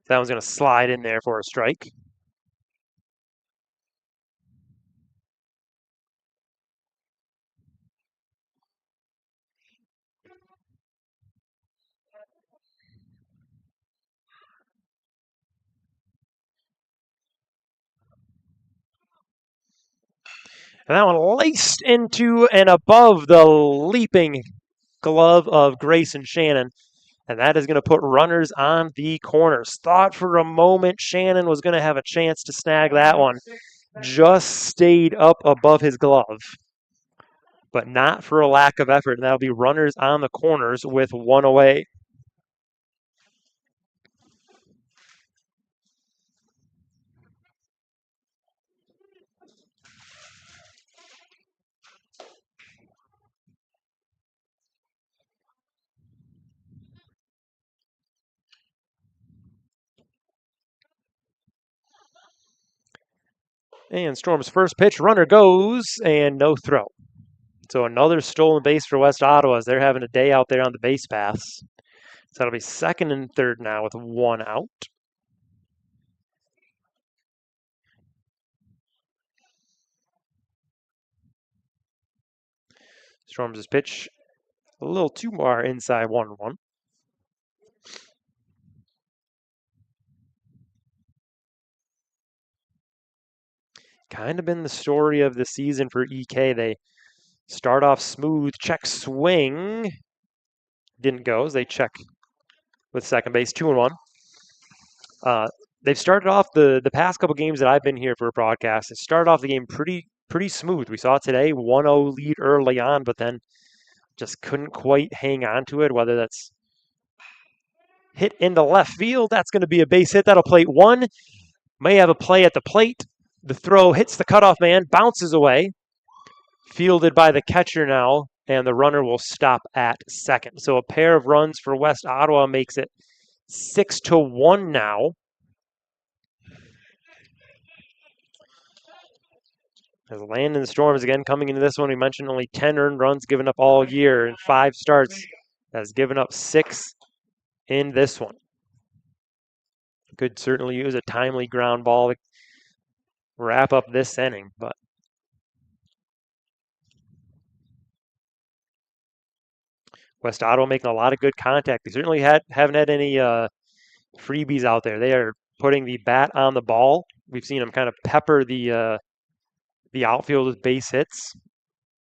That one's going to slide in there for a strike. And that one laced into and above the leaping glove of Grayson Shannon. And that is going to put runners on the corners. Thought for a moment Shannon was going to have a chance to snag that one. Just stayed up above his glove. But not for a lack of effort. And that'll be runners on the corners with 1 away. And Storm's first pitch, runner goes, and no throw. So another stolen base for West Ottawa as they're having a day out there on the base paths. So that'll be second and third now with one out. Storm's pitch a little too far inside 1-1. Kind of been the story of the season for EK. They start off smooth, check swing. Didn't go as they check with second base, 2-1. They've started off the past couple games that I've been here for a broadcast. It started off the game pretty smooth. We saw today 1-0 lead early on, but then just couldn't quite hang on to it. Whether that's hit into left field, that's going to be a base hit. That'll plate one. May have a play at the plate. The throw hits the cutoff man, bounces away. Fielded by the catcher now, and the runner will stop at second. So a pair of runs for West Ottawa makes it 6-1 now. As Landon Storms again coming into this one, we mentioned only 10 earned runs given up all year in 5 starts. Has given up 6 in this one. Could certainly use a timely ground ball to wrap up this inning, but West Ottawa making a lot of good contact. They certainly haven't had any freebies out there. They are putting the bat on the ball. We've seen them kind of pepper the outfield with base hits.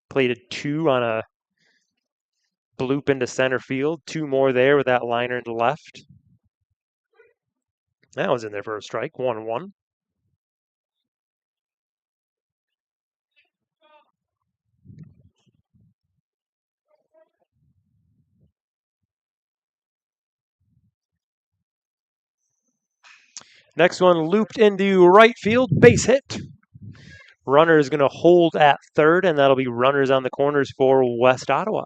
Plated 2 on a bloop into center field. 2 more there with that liner into left. That was in there for a strike. 1-1. Next one looped into right field, base hit. Runner is going to hold at third, and that'll be runners on the corners for West Ottawa.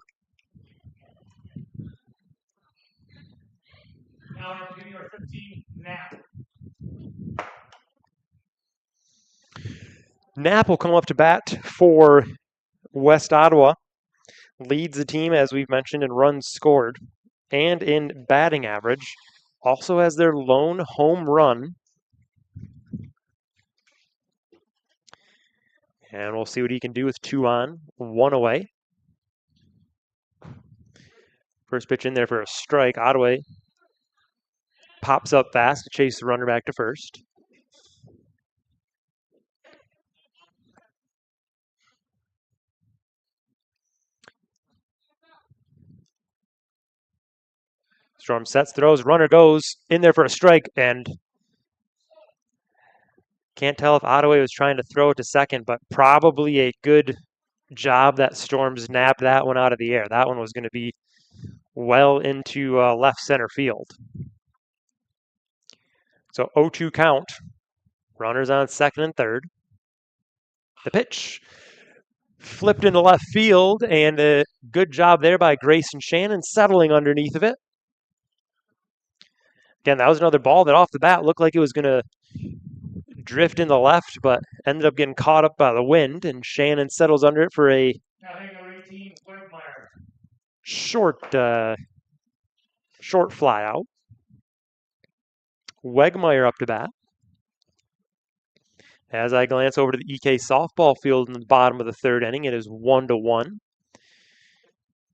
Now we're getting our 15, Knapp. Knapp will come up to bat for West Ottawa. Leads the team, as we've mentioned, in runs scored and in batting average. Also has their lone home run. And we'll see what he can do with 2 on, 1 away. First pitch in there for a strike. Ottawa pops up fast to chase the runner back to first. Storm sets, throws, runner goes in there for a strike, and can't tell if Ottawa was trying to throw it to second, but probably a good job that Storms nabbed that one out of the air. That one was going to be well into left center field. So 0-2 count. Runners on second and third. The pitch flipped into left field, and a good job there by Grayson Shannon settling underneath of it. Again, that was another ball that off the bat looked like it was going to drift in the left, but ended up getting caught up by the wind, and Shannon settles under it for a short fly out. Wegmeyer up to bat. As I glance over to the EK softball field in the bottom of the third inning, it is 1-1.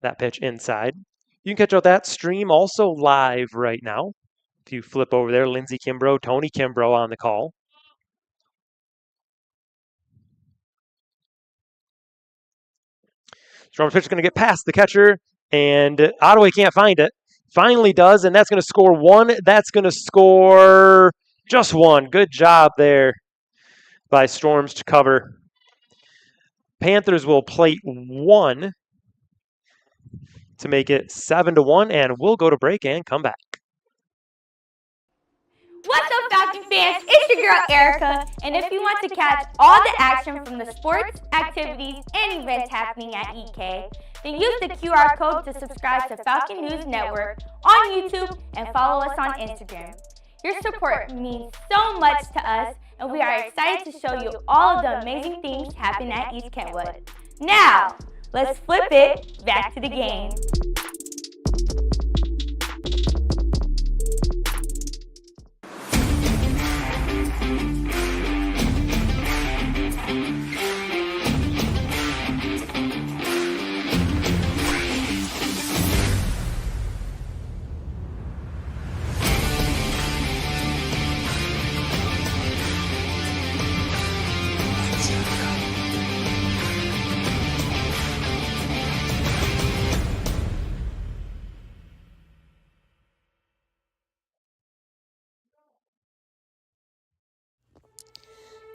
That pitch inside. You can catch out that stream also live right now. If you flip over there, Lindsey Kimbrough, Tony Kimbrough on the call. Storm's pitch is going to get past the catcher, and Ottawa can't find it. Finally does, and that's going to score 1. That's going to score just 1. Good job there by Storms to cover. Panthers will plate 1 to make it 7-1, and we'll go to break and come back. What's up, Falcon fans? It's your girl, Erica, and if you want to catch all the action from the sports, activities, and events happening at EK, then use the QR code to subscribe to Falcon News Network on YouTube and follow us on Instagram. Your support means so much to us and we are excited to show you all of the amazing things happening at East Kentwood. Now, let's flip it back to the game.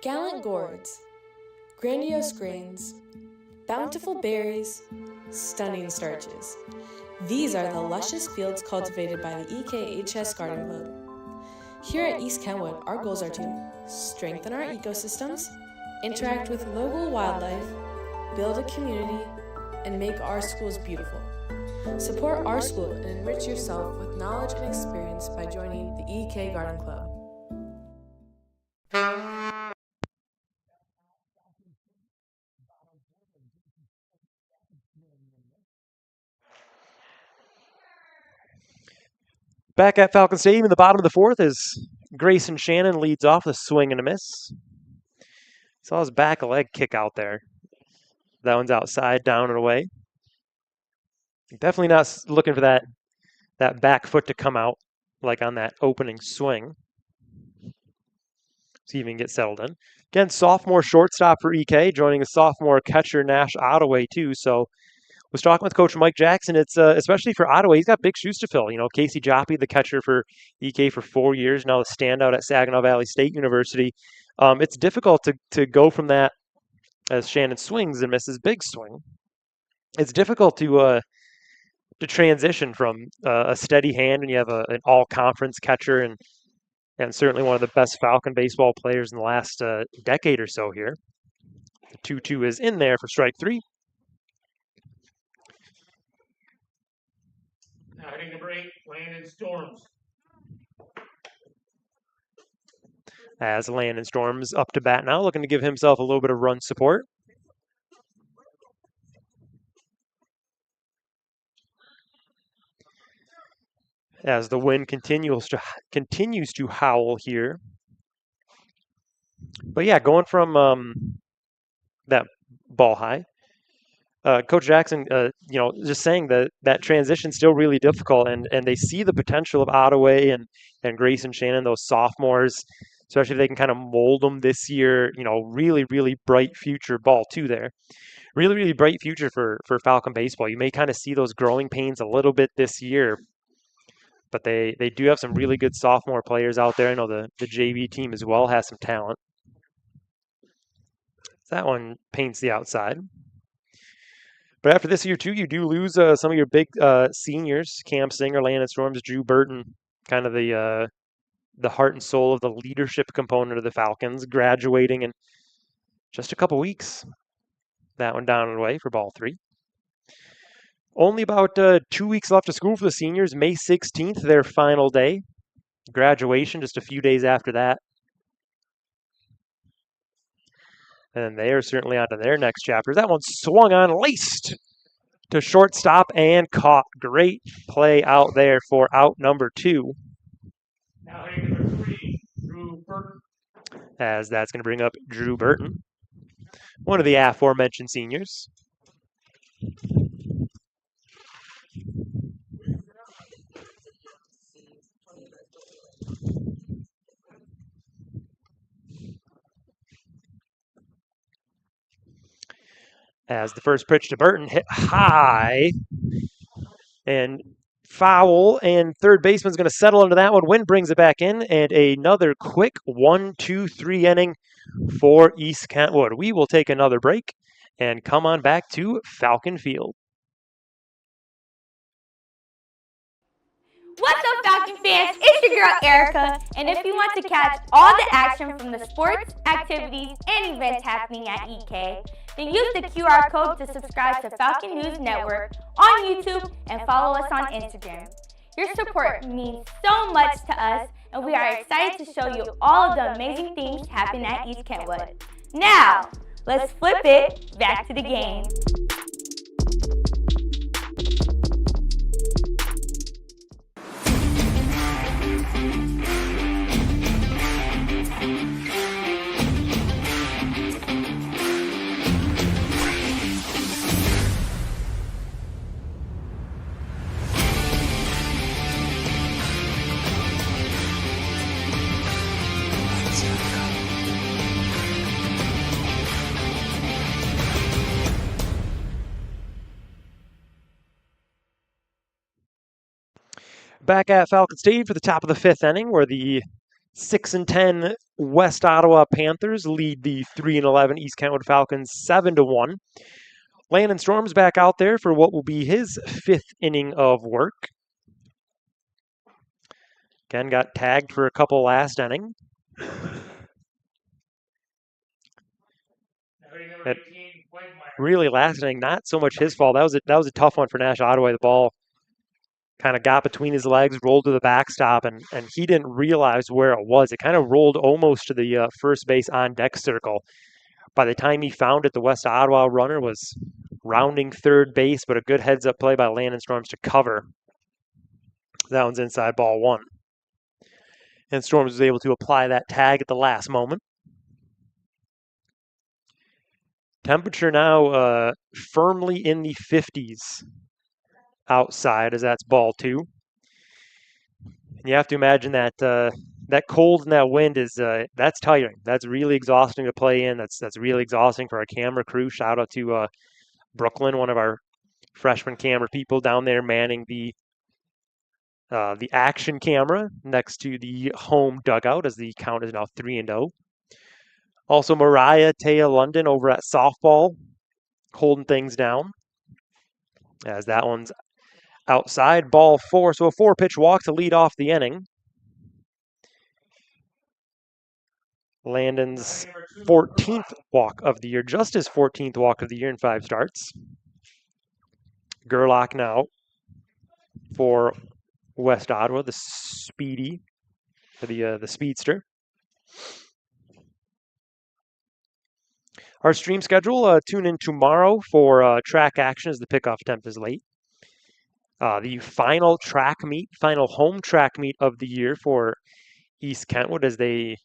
Gallant gourds, grandiose grains, bountiful berries, stunning starches. These are the luscious fields cultivated by the EKHS Garden Club. Here at East Kentwood, our goals are to strengthen our ecosystems, interact with local wildlife, build a community, and make our schools beautiful. Support our school and enrich yourself with knowledge and experience by joining the EK Garden Club. Back at Falcon Stadium in the bottom of the fourth as Grayson Shannon leads off the swing and a miss. Saw his back leg kick out there. That one's outside, down and away. Definitely not looking for that back foot to come out like on that opening swing. See if he can get settled in. Again, sophomore shortstop for EK, joining a sophomore catcher, Nash Ottaway, too. So was talking with Coach Mike Jackson. It's especially for Ottaway, he's got big shoes to fill. You know, Casey Joppy, the catcher for EK for 4 years, now the standout at Saginaw Valley State University. It's difficult to go from that as Shannon swings and misses big swing. It's difficult to transition from a steady hand when you have an all-conference catcher and certainly one of the best Falcon baseball players in the last decade or so here. The 2-2 is in there for strike three. Now hitting number 8, Landon Storms. As Landon Storms up to bat now, looking to give himself a little bit of run support. As the wind continues to howl here. But yeah, going from that ball high. Coach Jackson, just saying that transition's still really difficult, and they see the potential of Ottaway and Grayson Shannon, those sophomores, especially if they can kind of mold them this year. Really, really bright future ball too there. Really, really bright future for Falcon baseball. You may kind of see those growing pains a little bit this year, but they do have some really good sophomore players out there. I know the JV team as well has some talent. That one paints the outside. But after this year, too, you do lose some of your big seniors, Cam Singer, Landon Storms, Drew Burton, kind of the heart and soul of the leadership component of the Falcons, graduating in just a couple weeks. That one down and away for ball three. Only about 2 weeks left of school for the seniors. May 16th, their final day. Graduation just a few days after that. And they are certainly on to their next chapter. That one swung on, laced to shortstop and caught. Great play out there for out number 2. Now hitting number 3, Drew Burton. As that's going to bring up Drew Burton, one of the aforementioned seniors. As the first pitch to Burton hit high and foul, and third baseman's going to settle into that one. Wind brings it back in, and another quick 1-2-3 inning for East Kentwood. We will take another break and come on back to Falcon Field. What's up, Falcon fans? It's your girl, Erica, and if you want to catch all the action from the sports, activities, and events happening at EK, then use the QR code to subscribe to Falcon News Network on YouTube and follow us on Instagram. Your support means so much to us and we are excited to show you all of the amazing things happening at East Kentwood. Now, let's flip it back to the game. Back at Falcon Stadium for the top of the fifth inning, where the 6-10 West Ottawa Panthers lead the 3-11 East Kentwood Falcons 7-1. Landon Storm's back out there for what will be his fifth inning of work. Again, got tagged for a couple last inning. Really last inning, not so much his fault. That was a tough one for Nash Ottaway. The ball kind of got between his legs, rolled to the backstop, and he didn't realize where it was. It kind of rolled almost to the first base on deck circle. By the time he found it, the West Ottawa runner was rounding third base, but a good heads-up play by Landon Storms to cover. That one's inside, ball one. And Storms was able to apply that tag at the last moment. Temperature now firmly in the 50s outside, as that's ball two. And you have to imagine that that cold and that wind is that's tiring. That's really exhausting to play in. That's really exhausting for our camera crew. Shout out to Brooklyn, one of our freshman camera people down there manning the action camera next to the home dugout, as the count is now 3-0. Also, Mariah Taya London over at softball holding things down, as that one's outside, ball four. So a 4-pitch walk to lead off the inning. Landon's 14th walk of the year, just his 14th walk of the year in 5 starts. Gerlach now for West Ottawa, the speedy, for the speedster. Our stream schedule, tune in tomorrow for track action, as the pickoff attempt is late. The final home track meet of the year for East Kentwood, as they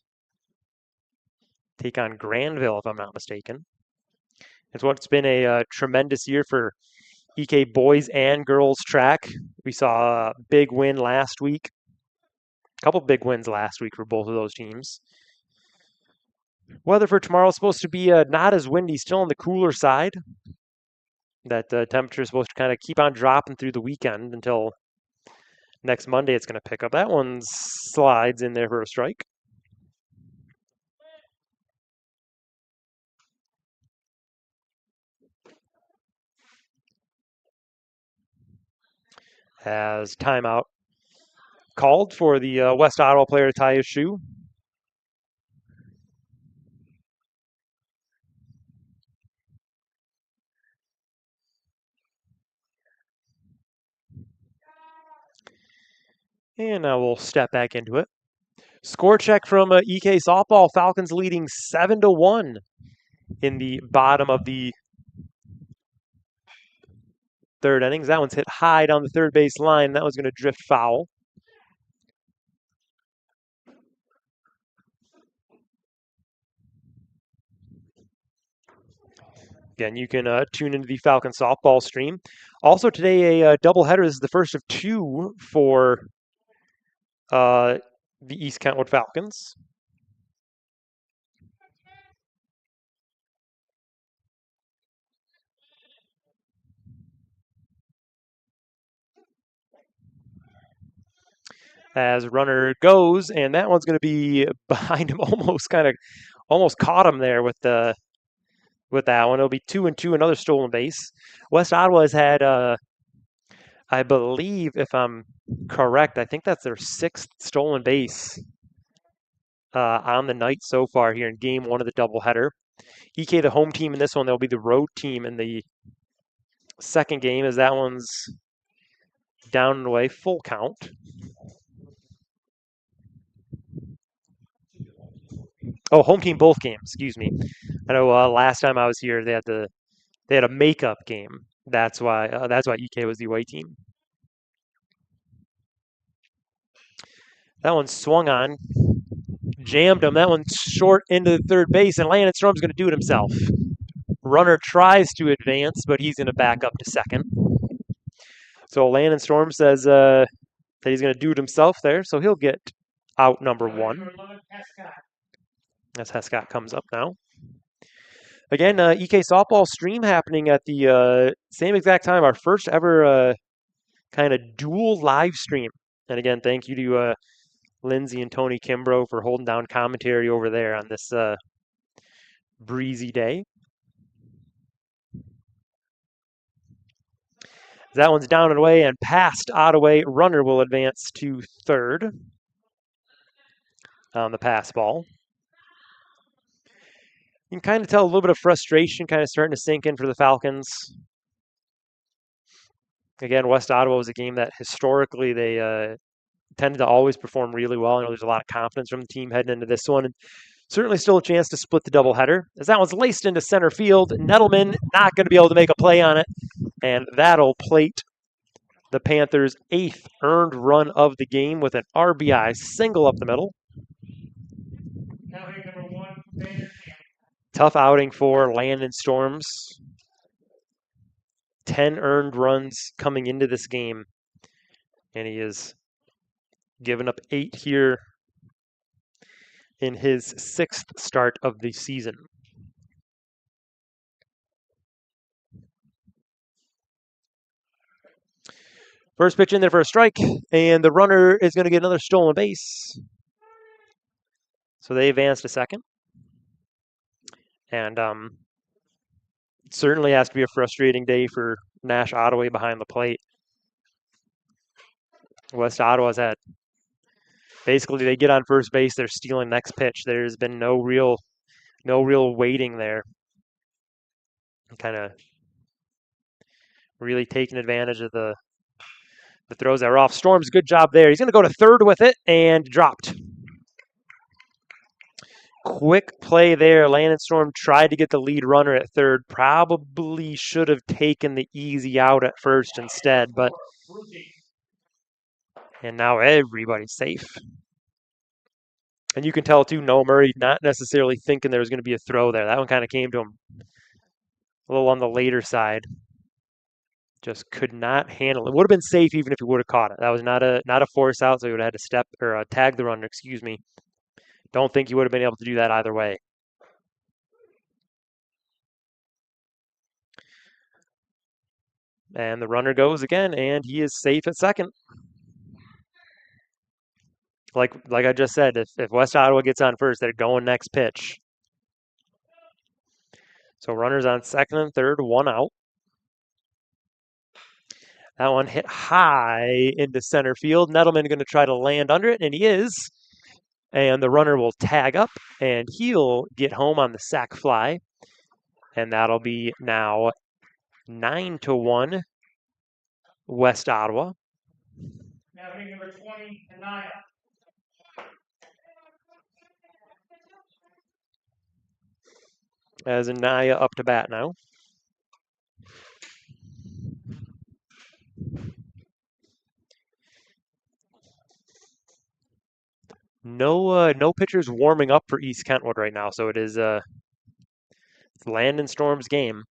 take on Granville, if I'm not mistaken. It's what's been a tremendous year for EK boys and girls track. We saw a big win last week. A couple big wins last week for both of those teams. Weather for tomorrow is supposed to be not as windy, still on the cooler side. That temperature is supposed to kind of keep on dropping through the weekend until next Monday. It's going to pick up. That one slides in there for a strike. Has timeout called for the West Ottawa player to tie his shoe. And now we'll step back into it. Score check from EK softball. Falcons leading 7-1 in the bottom of the third innings. That one's hit high down the third base line. That was going to drift foul. Again, you can tune into the Falcon softball stream. Also today, a doubleheader. This is the first of 2 for the East Kentwood Falcons. As runner goes, and that one's going to be behind him, almost caught him there with that one. It'll be 2-2, another stolen base. West Ottawa has had, I believe, if I'm correct, I think that's their 6th stolen base on the night so far here in game 1 of the doubleheader. EK, the home team in this one, they'll be the road team in the second game, as that one's down and away, full count. Oh, home team both games. Excuse me. I know last time I was here, they had a makeup game. That's why EK was the away team. That one swung on, jammed him. That one short into the third base, and Landon Storm's going to do it himself. Runner tries to advance, but he's going to back up to second. So Landon Storm says that he's going to do it himself there, so he'll get out number one. As Hescott comes up now. Again, EK softball stream happening at the same exact time. Our first ever kind of dual live stream. And again, thank you to Lindsay and Tony Kimbrough for holding down commentary over there on this breezy day. That one's down and away and past Ottaway. Runner will advance to third on the pass ball. You can kind of tell a little bit of frustration kind of starting to sink in for the Falcons. Again, West Ottawa was a game that historically they tended to always perform really well. I know there's a lot of confidence from the team heading into this one. And certainly still a chance to split the doubleheader. As that one's laced into center field, Nettleman not going to be able to make a play on it. And that'll plate the Panthers' 8th earned run of the game with an RBI single up the middle. Now hitting number 1, Tough outing for Landon Storms. 10 earned runs coming into this game. And he has given up 8 here in his 6th start of the season. First pitch in there for a strike, and the runner is going to get another stolen base. So they advance to second. And it certainly has to be a frustrating day for Nash Ottaway behind the plate. West Ottawa's had basically they get on first base, they're stealing next pitch. There's been no real waiting there. Kind of really taking advantage of the throws that are off. Storm's good job there. He's going to go to third with it and dropped. Quick play there. Landon Storm tried to get the lead runner at third. Probably should have taken the easy out at first instead, but and now everybody's safe. And you can tell too, Noah Murray not necessarily thinking there was going to be a throw there. That one kind of came to him a little on the later side. Just could not handle it. Would have been safe even if he would have caught it. That was not a force out, so he would have had to step or tag the runner. Excuse me. Don't think he would have been able to do that either way. And the runner goes again, and he is safe at second. Like I just said, if West Ottawa gets on first, they're going next pitch. So runners on second and third, one out. That one hit high into center field. Nettleman going to try to land under it, and he is. And the runner will tag up, and he'll get home on the sac fly. And that'll be now 9-1 West Ottawa. Now hitting number 20, Anaya. As Anaya up to bat now. No pitchers warming up for East Kentwood right now, so it is it's Landon Storm's game.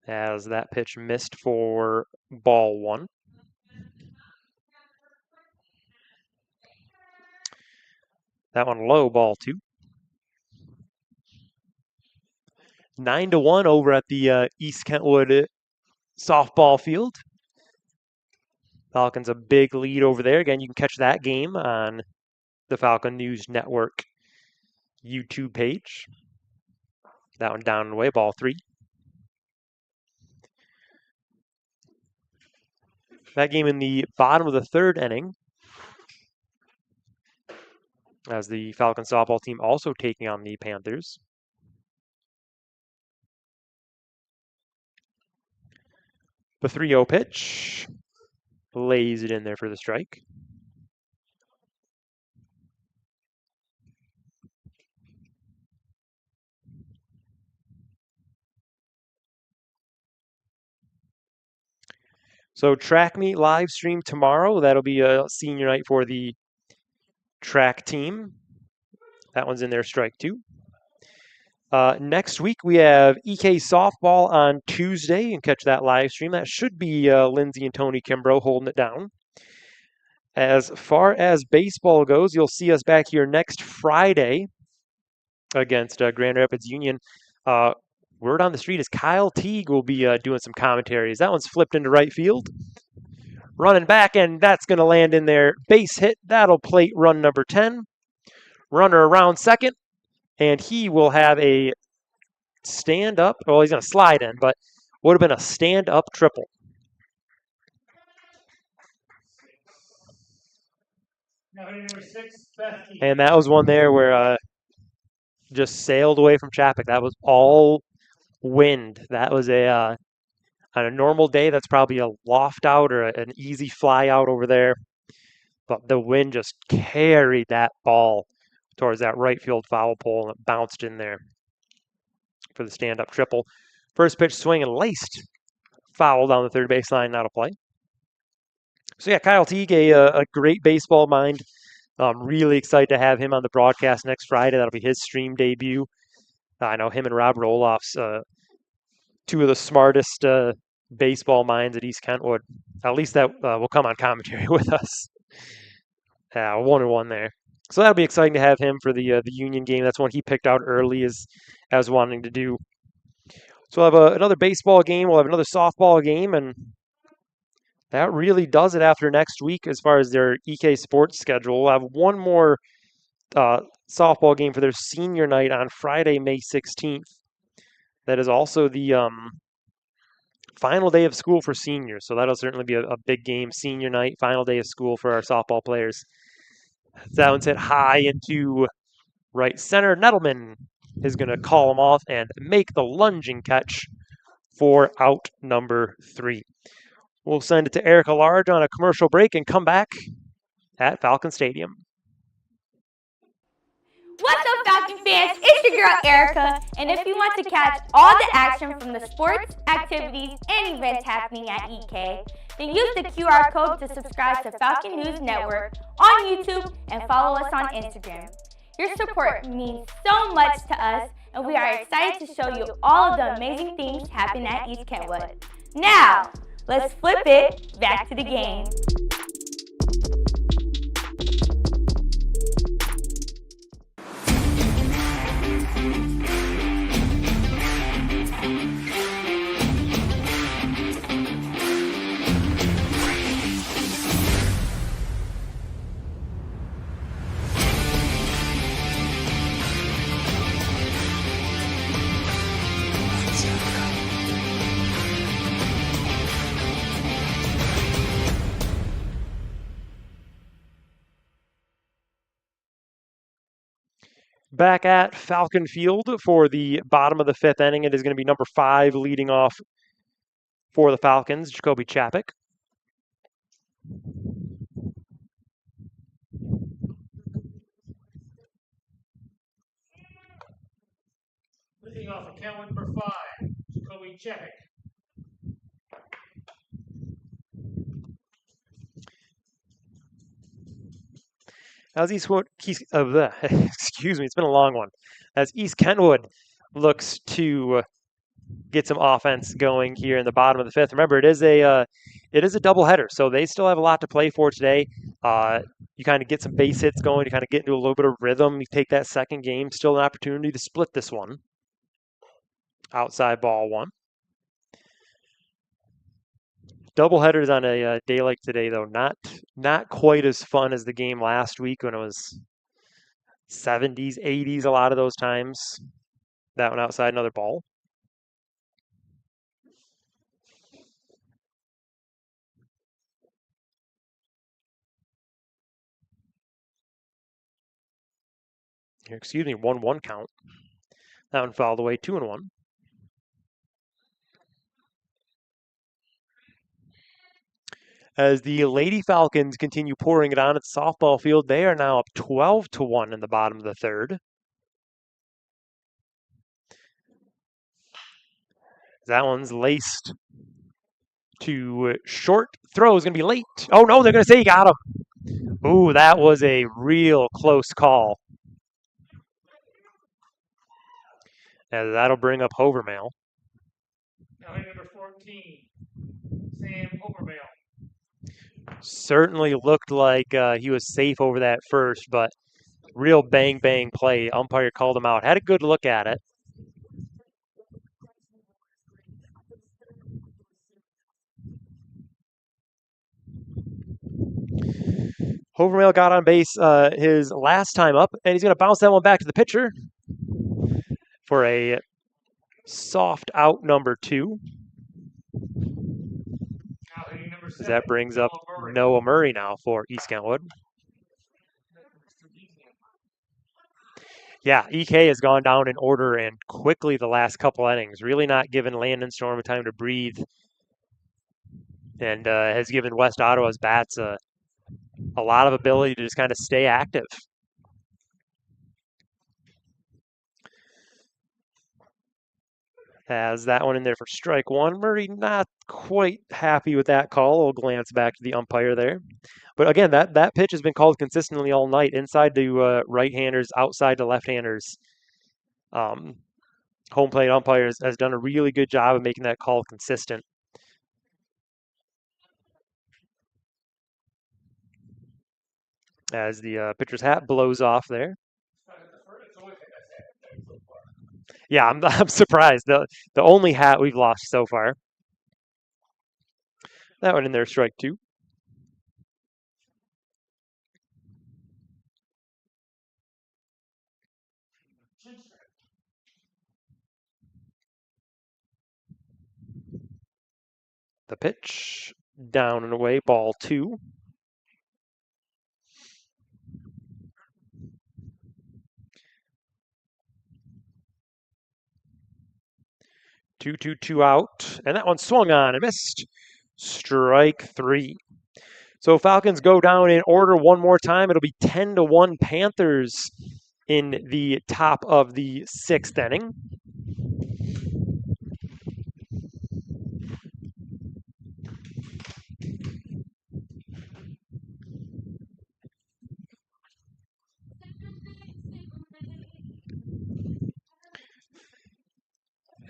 As that pitch missed for ball one. That one low, ball two. 9-1 over at the East Kentwood softball field. Falcons a big lead over there. Again, you can catch that game on the Falcon News Network YouTube page. That one down and away, ball three. That game in the bottom of the third inning, as the Falcon softball team also taking on the Panthers. The 3-0 pitch. Lays it in there for the strike. So track meet live stream tomorrow. That'll be a senior night for the track team. That one's in there, strike two. Next week, we have EK softball on Tuesday. You can catch that live stream. That should be Lindsay and Tony Kimbrough holding it down. As far as baseball goes, you'll see us back here next Friday against Grand Rapids Union. Word on the street is Kyle Teague will be doing some commentaries. That one's flipped into right field. Running back, and that's going to land in there. Base hit. That'll plate run number 10. Runner around second. And he will have a stand-up. Well, he's going to slide in, but would have been a stand-up triple. Number 6, Bethke. And that was one there where just sailed away from traffic. That was all wind. That was on a normal day, that's probably a loft out or an easy fly out over there. But the wind just carried that ball towards that right field foul pole, and it bounced in there for the stand-up triple. First pitch swing and laced. Foul down the third baseline, not a play. So yeah, Kyle Teague, a great baseball mind. Really excited to have him on the broadcast next Friday. That'll be his stream debut. I know him and Rob Roloff's two of the smartest baseball minds at East Kentwood. At least that will come on commentary with us. 1-1 there. So that'll be exciting to have him for the Union game. That's one he picked out early as wanting to do. So we'll have another baseball game. We'll have another softball game, and that really does it after next week as far as their EK sports schedule. We'll have one more softball game for their senior night on Friday, May 16th. That is also the final day of school for seniors. So that'll certainly be a big game. Senior night, final day of school for our softball players. That one's hit high into right center. Nettleman is going to call him off and make the lunging catch for out number 3. We'll send it to Erica Large on a commercial break and come back at Falcon Stadium. What's up, Falcon fans? It's your girl, Erica. And if you want to catch all the action from the sports, activities, and events happening at EK, then use the QR code to subscribe to Falcon News Network on YouTube and follow us on Instagram. Your support means so much to us, and we are excited to show you all of the amazing things happening at East Kentwood. Now, let's flip it back to the game. Back at Falcon Field for the bottom of the 5th inning. It is going to be number 5 leading off for the Falcons, Jacoby Chapek. Leading off of Kentwood number 5, Jacoby Chapek. As excuse me, it's been a long one. As East Kentwood looks to get some offense going here in the bottom of the 5th. Remember, it is a doubleheader, so they still have a lot to play for today. You kind of get some base hits going, you kind of get into a little bit of rhythm. You take that second game, still an opportunity to split this one. Outside ball 1. Doubleheaders on a day like today, though, not quite as fun as the game last week when it was 70s, 80s a lot of those times. That one outside, another ball. Here, excuse me, 1-1 count. That one fouled away, 2-1. As the Lady Falcons continue pouring it on at the softball field, they are now up 12-1 in the bottom of the 3rd. That one's laced to short. Throw is going to be late. Oh, no, they're going to say he got him. Ooh, that was a real close call. And that'll bring up Hovermail. Now hitting number 14, Sam Overmail. Certainly looked like he was safe over that first, but real bang play. Umpire called him out. Had a good look at it. Hovermail got on base his last time up, and he's going to bounce that one back to the pitcher for a soft out number 2. Now hitting number 7, That brings up Murray. Noah Murray now for East Kentwood. Yeah, EK has gone down in order and quickly the last couple innings, really not giving Landon Storm a time to breathe, and has given West Ottawa's bats a lot of ability to just kind of stay active. Has that one in there for strike 1. Murray not quite happy with that call. We'll glance back to the umpire there. But again, that pitch has been called consistently all night, inside to right-handers, outside to left-handers. Home plate umpires has done a really good job of making that call consistent. As the pitcher's hat blows off there. Yeah, I'm surprised. The only hat we've lost so far. That one in there, strike 2. The pitch, down and away, ball 2. Two out, and that one swung on and missed. Strike 3. So Falcons go down in order one more time. It'll be 10-1 Panthers in the top of the 6th inning.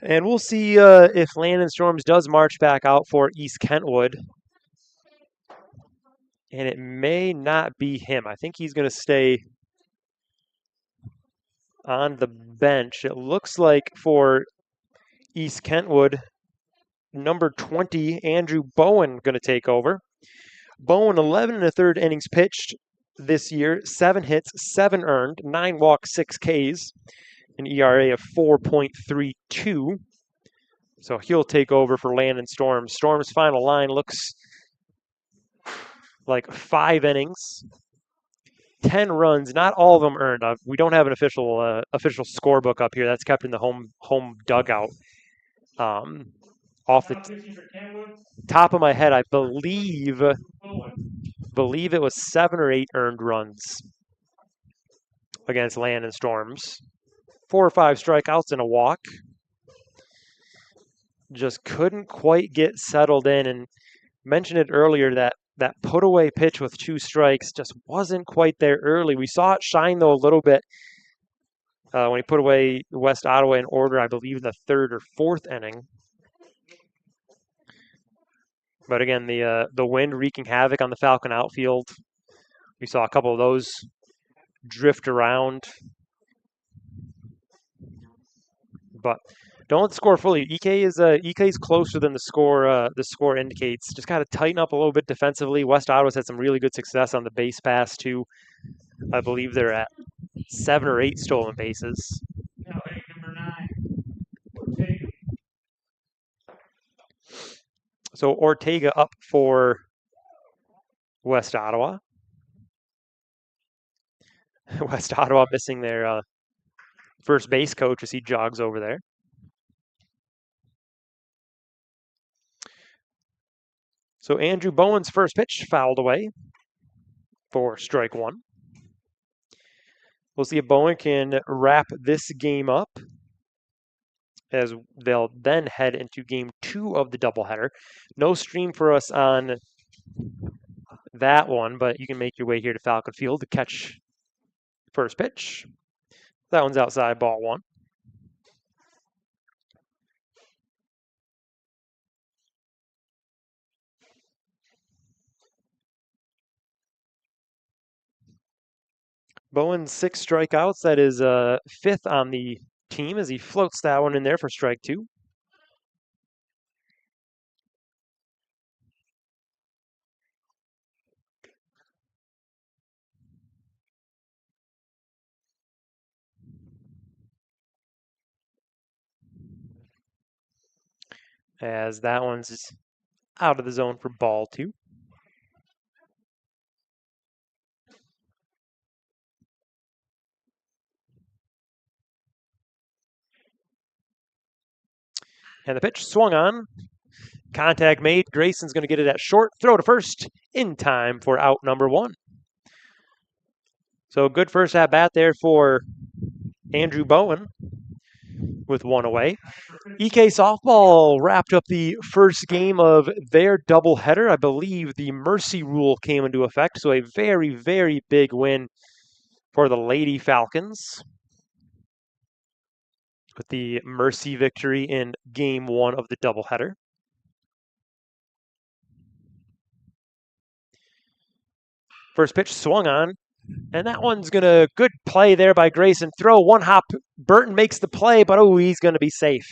And we'll see if Landon Storms does march back out for East Kentwood. And it may not be him. I think he's going to stay on the bench. It looks like for East Kentwood, number 20, Andrew Bowen, going to take over. Bowen, 11 1/3 innings pitched this year, 7 hits, 7 earned, 9 walks, 6 Ks, an ERA of 4.32. So he'll take over for Landon Storm. Storm's final line looks like 5 innings, 10 runs, not all of them earned. We don't have an official scorebook up here. That's kept in the home dugout. Off the top of my head, I believe it was 7 or 8 earned runs against Landon Storms. 4 or 5 strikeouts and a walk. Just couldn't quite get settled in, and mentioned it earlier that put away pitch with 2 strikes just wasn't quite there early. We saw it shine though a little bit when he put away West Ottawa in order, I believe, in the 3rd or 4th inning. But again, the wind wreaking havoc on the Falcon outfield. We saw a couple of those drift around. But don't let the score fool you. EK's closer than the score indicates. Just got to tighten up a little bit defensively. West Ottawa's had some really good success on the base pass too. I believe they're at 7 or 8 stolen bases. Now hitting number 9, Ortega. So Ortega up for West Ottawa. West Ottawa missing their first base coach as he jogs over there. So Andrew Bowen's first pitch fouled away for strike 1. We'll see if Bowen can wrap this game up as they'll then head into game 2 of the doubleheader. No stream for us on that one, but you can make your way here to Falcon Field to catch first pitch. That one's outside, ball 1. Bowen, 6 strikeouts. That is 5th on the team as he floats that one in there for strike 2. As that one's out of the zone for ball 2. And the pitch swung on. Contact made. Grayson's going to get it at short. Throw to first in time for out number 1. So good first at bat there for Andrew Bowen with 1 away. EK softball wrapped up the first game of their doubleheader. I believe the mercy rule came into effect, so a very, very big win for the Lady Falcons with the mercy victory in game 1 of the doubleheader. First pitch swung on, and that one's going to, good play there by Grayson. Throw, one hop, Burton makes the play, but oh, he's going to be safe.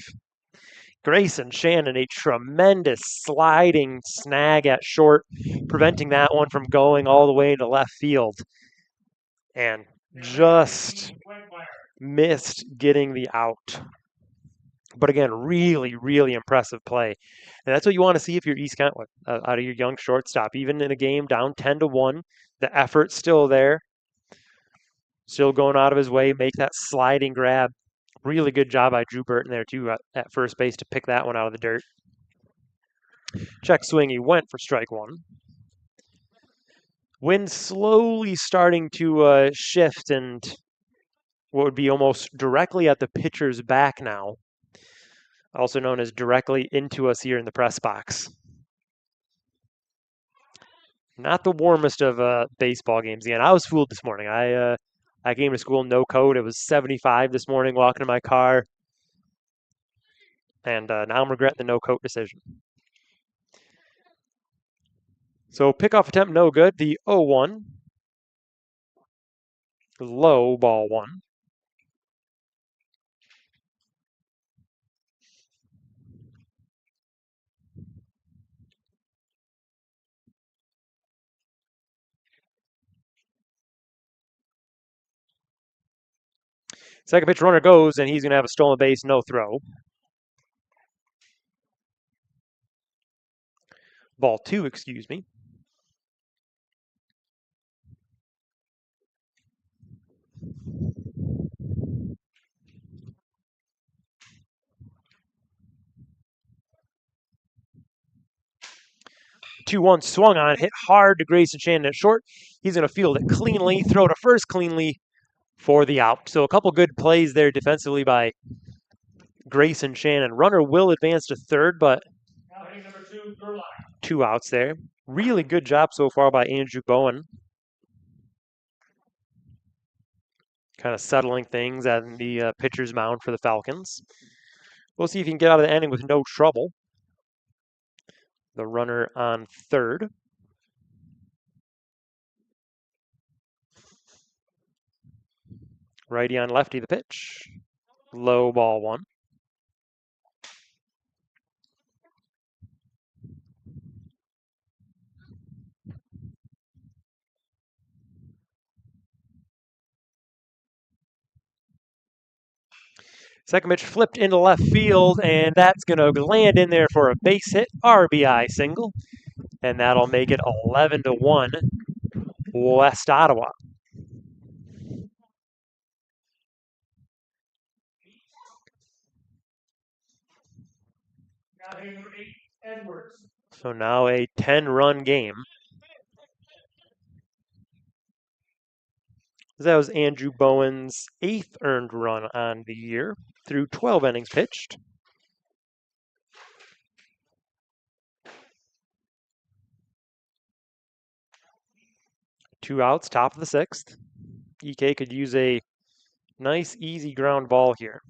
Grayson Shannon, a tremendous sliding snag at short, preventing that one from going all the way to left field. And just missed getting the out. But again, really, really impressive play. And that's what you want to see if you're East Kentwood, out of your young shortstop. Even in a game down 10-1, the effort's still there. Still going out of his way, make that sliding grab. Really good job by Drew Burton there, too, at first base to pick that one out of the dirt. Check swing, he went for strike 1. Wind slowly starting to shift, and what would be almost directly at the pitcher's back now, also known as directly into us here in the press box. Not the warmest of baseball games. Again, I was fooled this morning. I came to school no coat. It was 75 this morning walking to my car. And now I'm regretting the no coat decision. So pickoff attempt no good. The 0-1. Low, ball 1. Second pitch runner goes, and he's going to have a stolen base, no throw. Ball 2, excuse me. Two one swung on, hit hard to Grayson Shannon at short. He's going to field it cleanly, throw to first cleanly for the out. So a couple good plays there defensively by Grayson Shannon. Runner will advance to third, but 2 outs there. Really good job so far by Andrew Bowen. Kind of settling things at the pitcher's mound for the Falcons. We'll see if he can get out of the inning with no trouble. The runner on third. Righty on lefty, the pitch. Low, ball 1. Second pitch flipped into left field, and that's going to land in there for a base hit, RBI single. And that'll make it 11-1, West Ottawa. So now a 10-run game. That was Andrew Bowen's 8th earned run on the year through 12 innings pitched. Two outs, top of the 6th. EK could use a nice, easy ground ball here.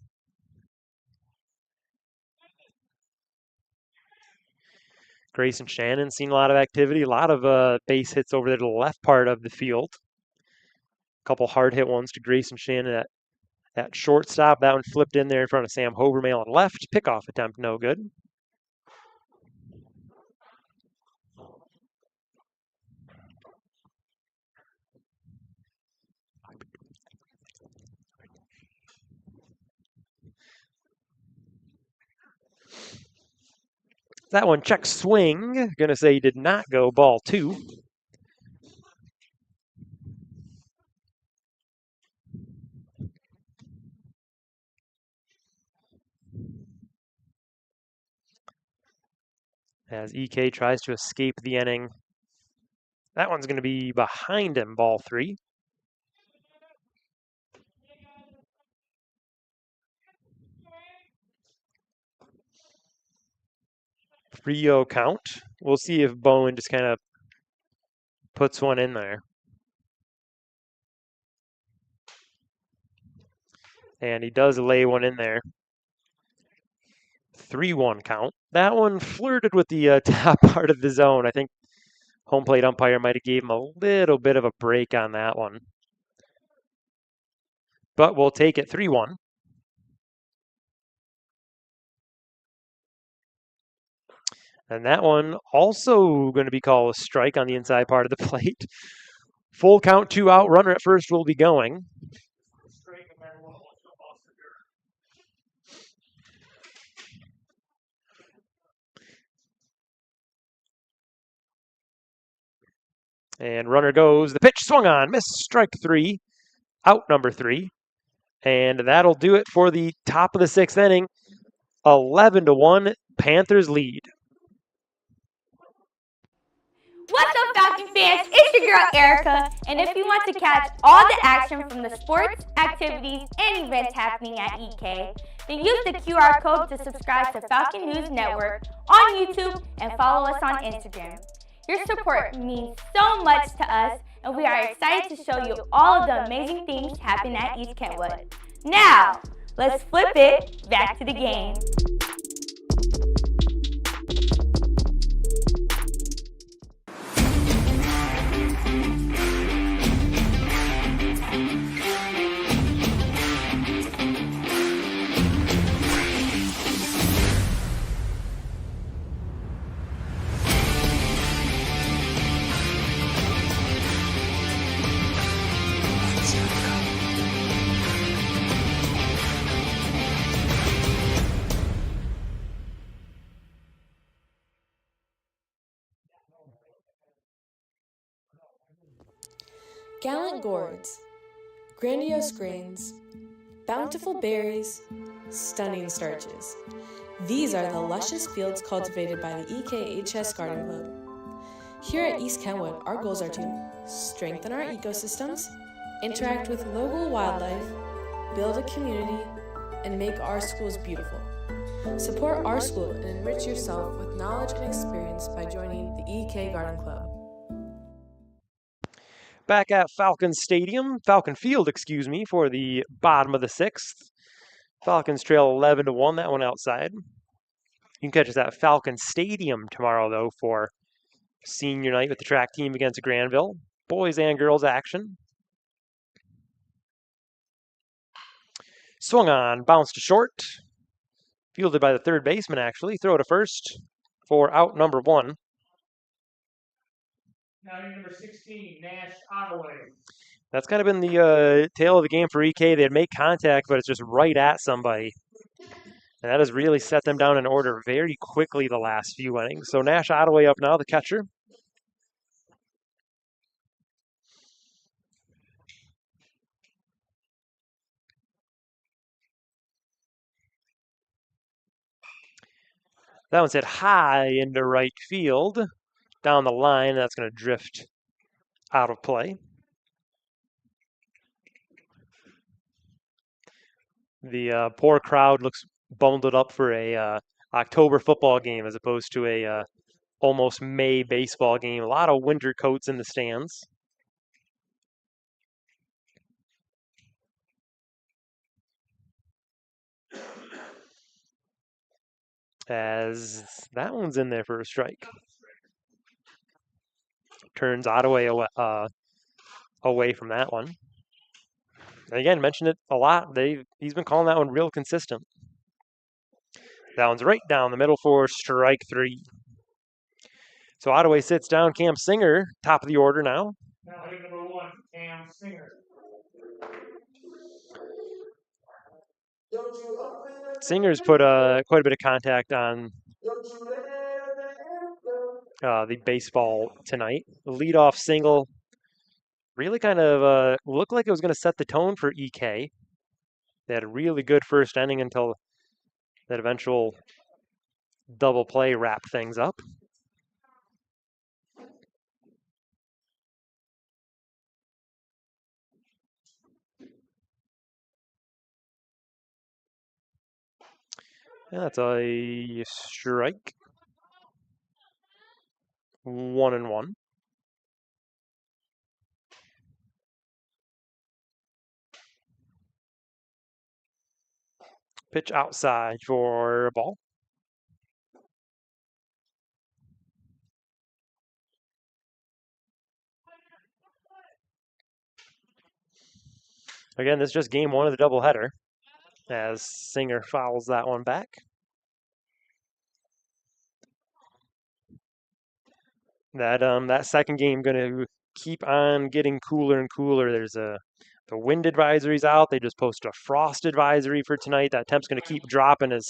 Grayson Shannon seen a lot of activity, a lot of base hits over there to the left part of the field. A couple hard hit ones to Grayson Shannon at shortstop. That one flipped in there in front of Sam Hobermail on left. Pickoff attempt, no good. That one check swing. Gonna say he did not go, ball 2. As EK tries to escape the inning. That one's going to be behind him, ball 3. 3-0 count. We'll see if Bowen just kind of puts one in there. And he does lay one in there. 3-1 count. That one flirted with the top part of the zone. I think home plate umpire might have gave him a little bit of a break on that one. But we'll take it 3-1. And that one also going to be called a strike on the inside part of the plate. Full count, 2 out. Runner at first will be going. And runner goes. The pitch swung on. Missed, strike 3. Out number 3. And that'll do it for the top of the 6th inning. 11-1, Panthers lead. What's up, Falcon fans? It's your girl, Erica. And if you want to catch all the action from the sports, activities, and events happening at EK, then use the QR code to subscribe to Falcon News Network on YouTube and follow us on Instagram. Your support means so much to us, and we are excited to show you all of the amazing things happening at East Kentwood. Now, let's flip it back to the game. Gallant gourds, grandiose grains, bountiful berries, stunning starches. These are the luscious fields cultivated by the EKHS Garden Club. Here at East Kentwood, our goals are to strengthen our ecosystems, interact with local wildlife, build a community, and make our schools beautiful. Support our school and enrich yourself with knowledge and experience by joining the EK Garden Club. Back at Falcon Field, for the bottom of the 6th. Falcons trail 11-1, that one outside. You can catch us at Falcon Stadium tomorrow, though, for senior night with the track team against Granville. Boys and girls action. Swung on, bounced to short. Fielded by the third baseman, actually. Throw to first for out number 1. Now number 16, Nash Ottawa. That's kind of been the tail of the game for EK. They'd make contact, but it's just right at somebody. And that has really set them down in order very quickly the last few innings. So Nash Ottaway up now, the catcher. That one's hit high into right field. Down the line, that's going to drift out of play. The poor crowd looks bundled up for a October football game as opposed to a almost May baseball game. A lot of winter coats in the stands. As that one's in there for a strike. Turns Ottawa away from that one. And again, mentioned it a lot. He's been calling that one real consistent. That one's right down the middle for strike 3. So Ottawa sits down Cam Singer, top of the order now. Now hitting number 1, Cam Singer. Singer's put quite a bit of contact on the baseball tonight. The leadoff single really kind of looked like it was going to set the tone for EK. They had a really good first inning until that eventual double play wrapped things up. Yeah, that's a strike. 1-1. Pitch outside for a ball. Again, this is just game 1 of the doubleheader as Singer fouls that one back. That second game going to keep on getting cooler and cooler. There's the wind advisory's out. They just posted a frost advisory for tonight. That temp's going to keep dropping as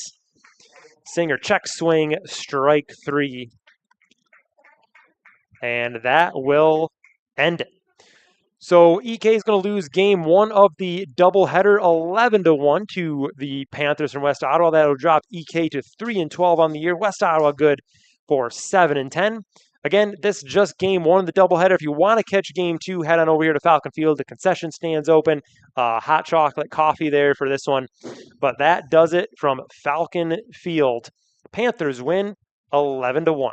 Singer check swing, strike 3. And that will end it. So EK is going to lose game 1 of the doubleheader 11-1 to the Panthers from West Ottawa. That'll drop EK to 3-12 on the year. West Ottawa good for 7-10. Again, this is just game 1 of the doubleheader. If you want to catch game 2, head on over here to Falcon Field. The concession stand's open. Hot chocolate coffee there for this one. But that does it from Falcon Field. Panthers win 11-1.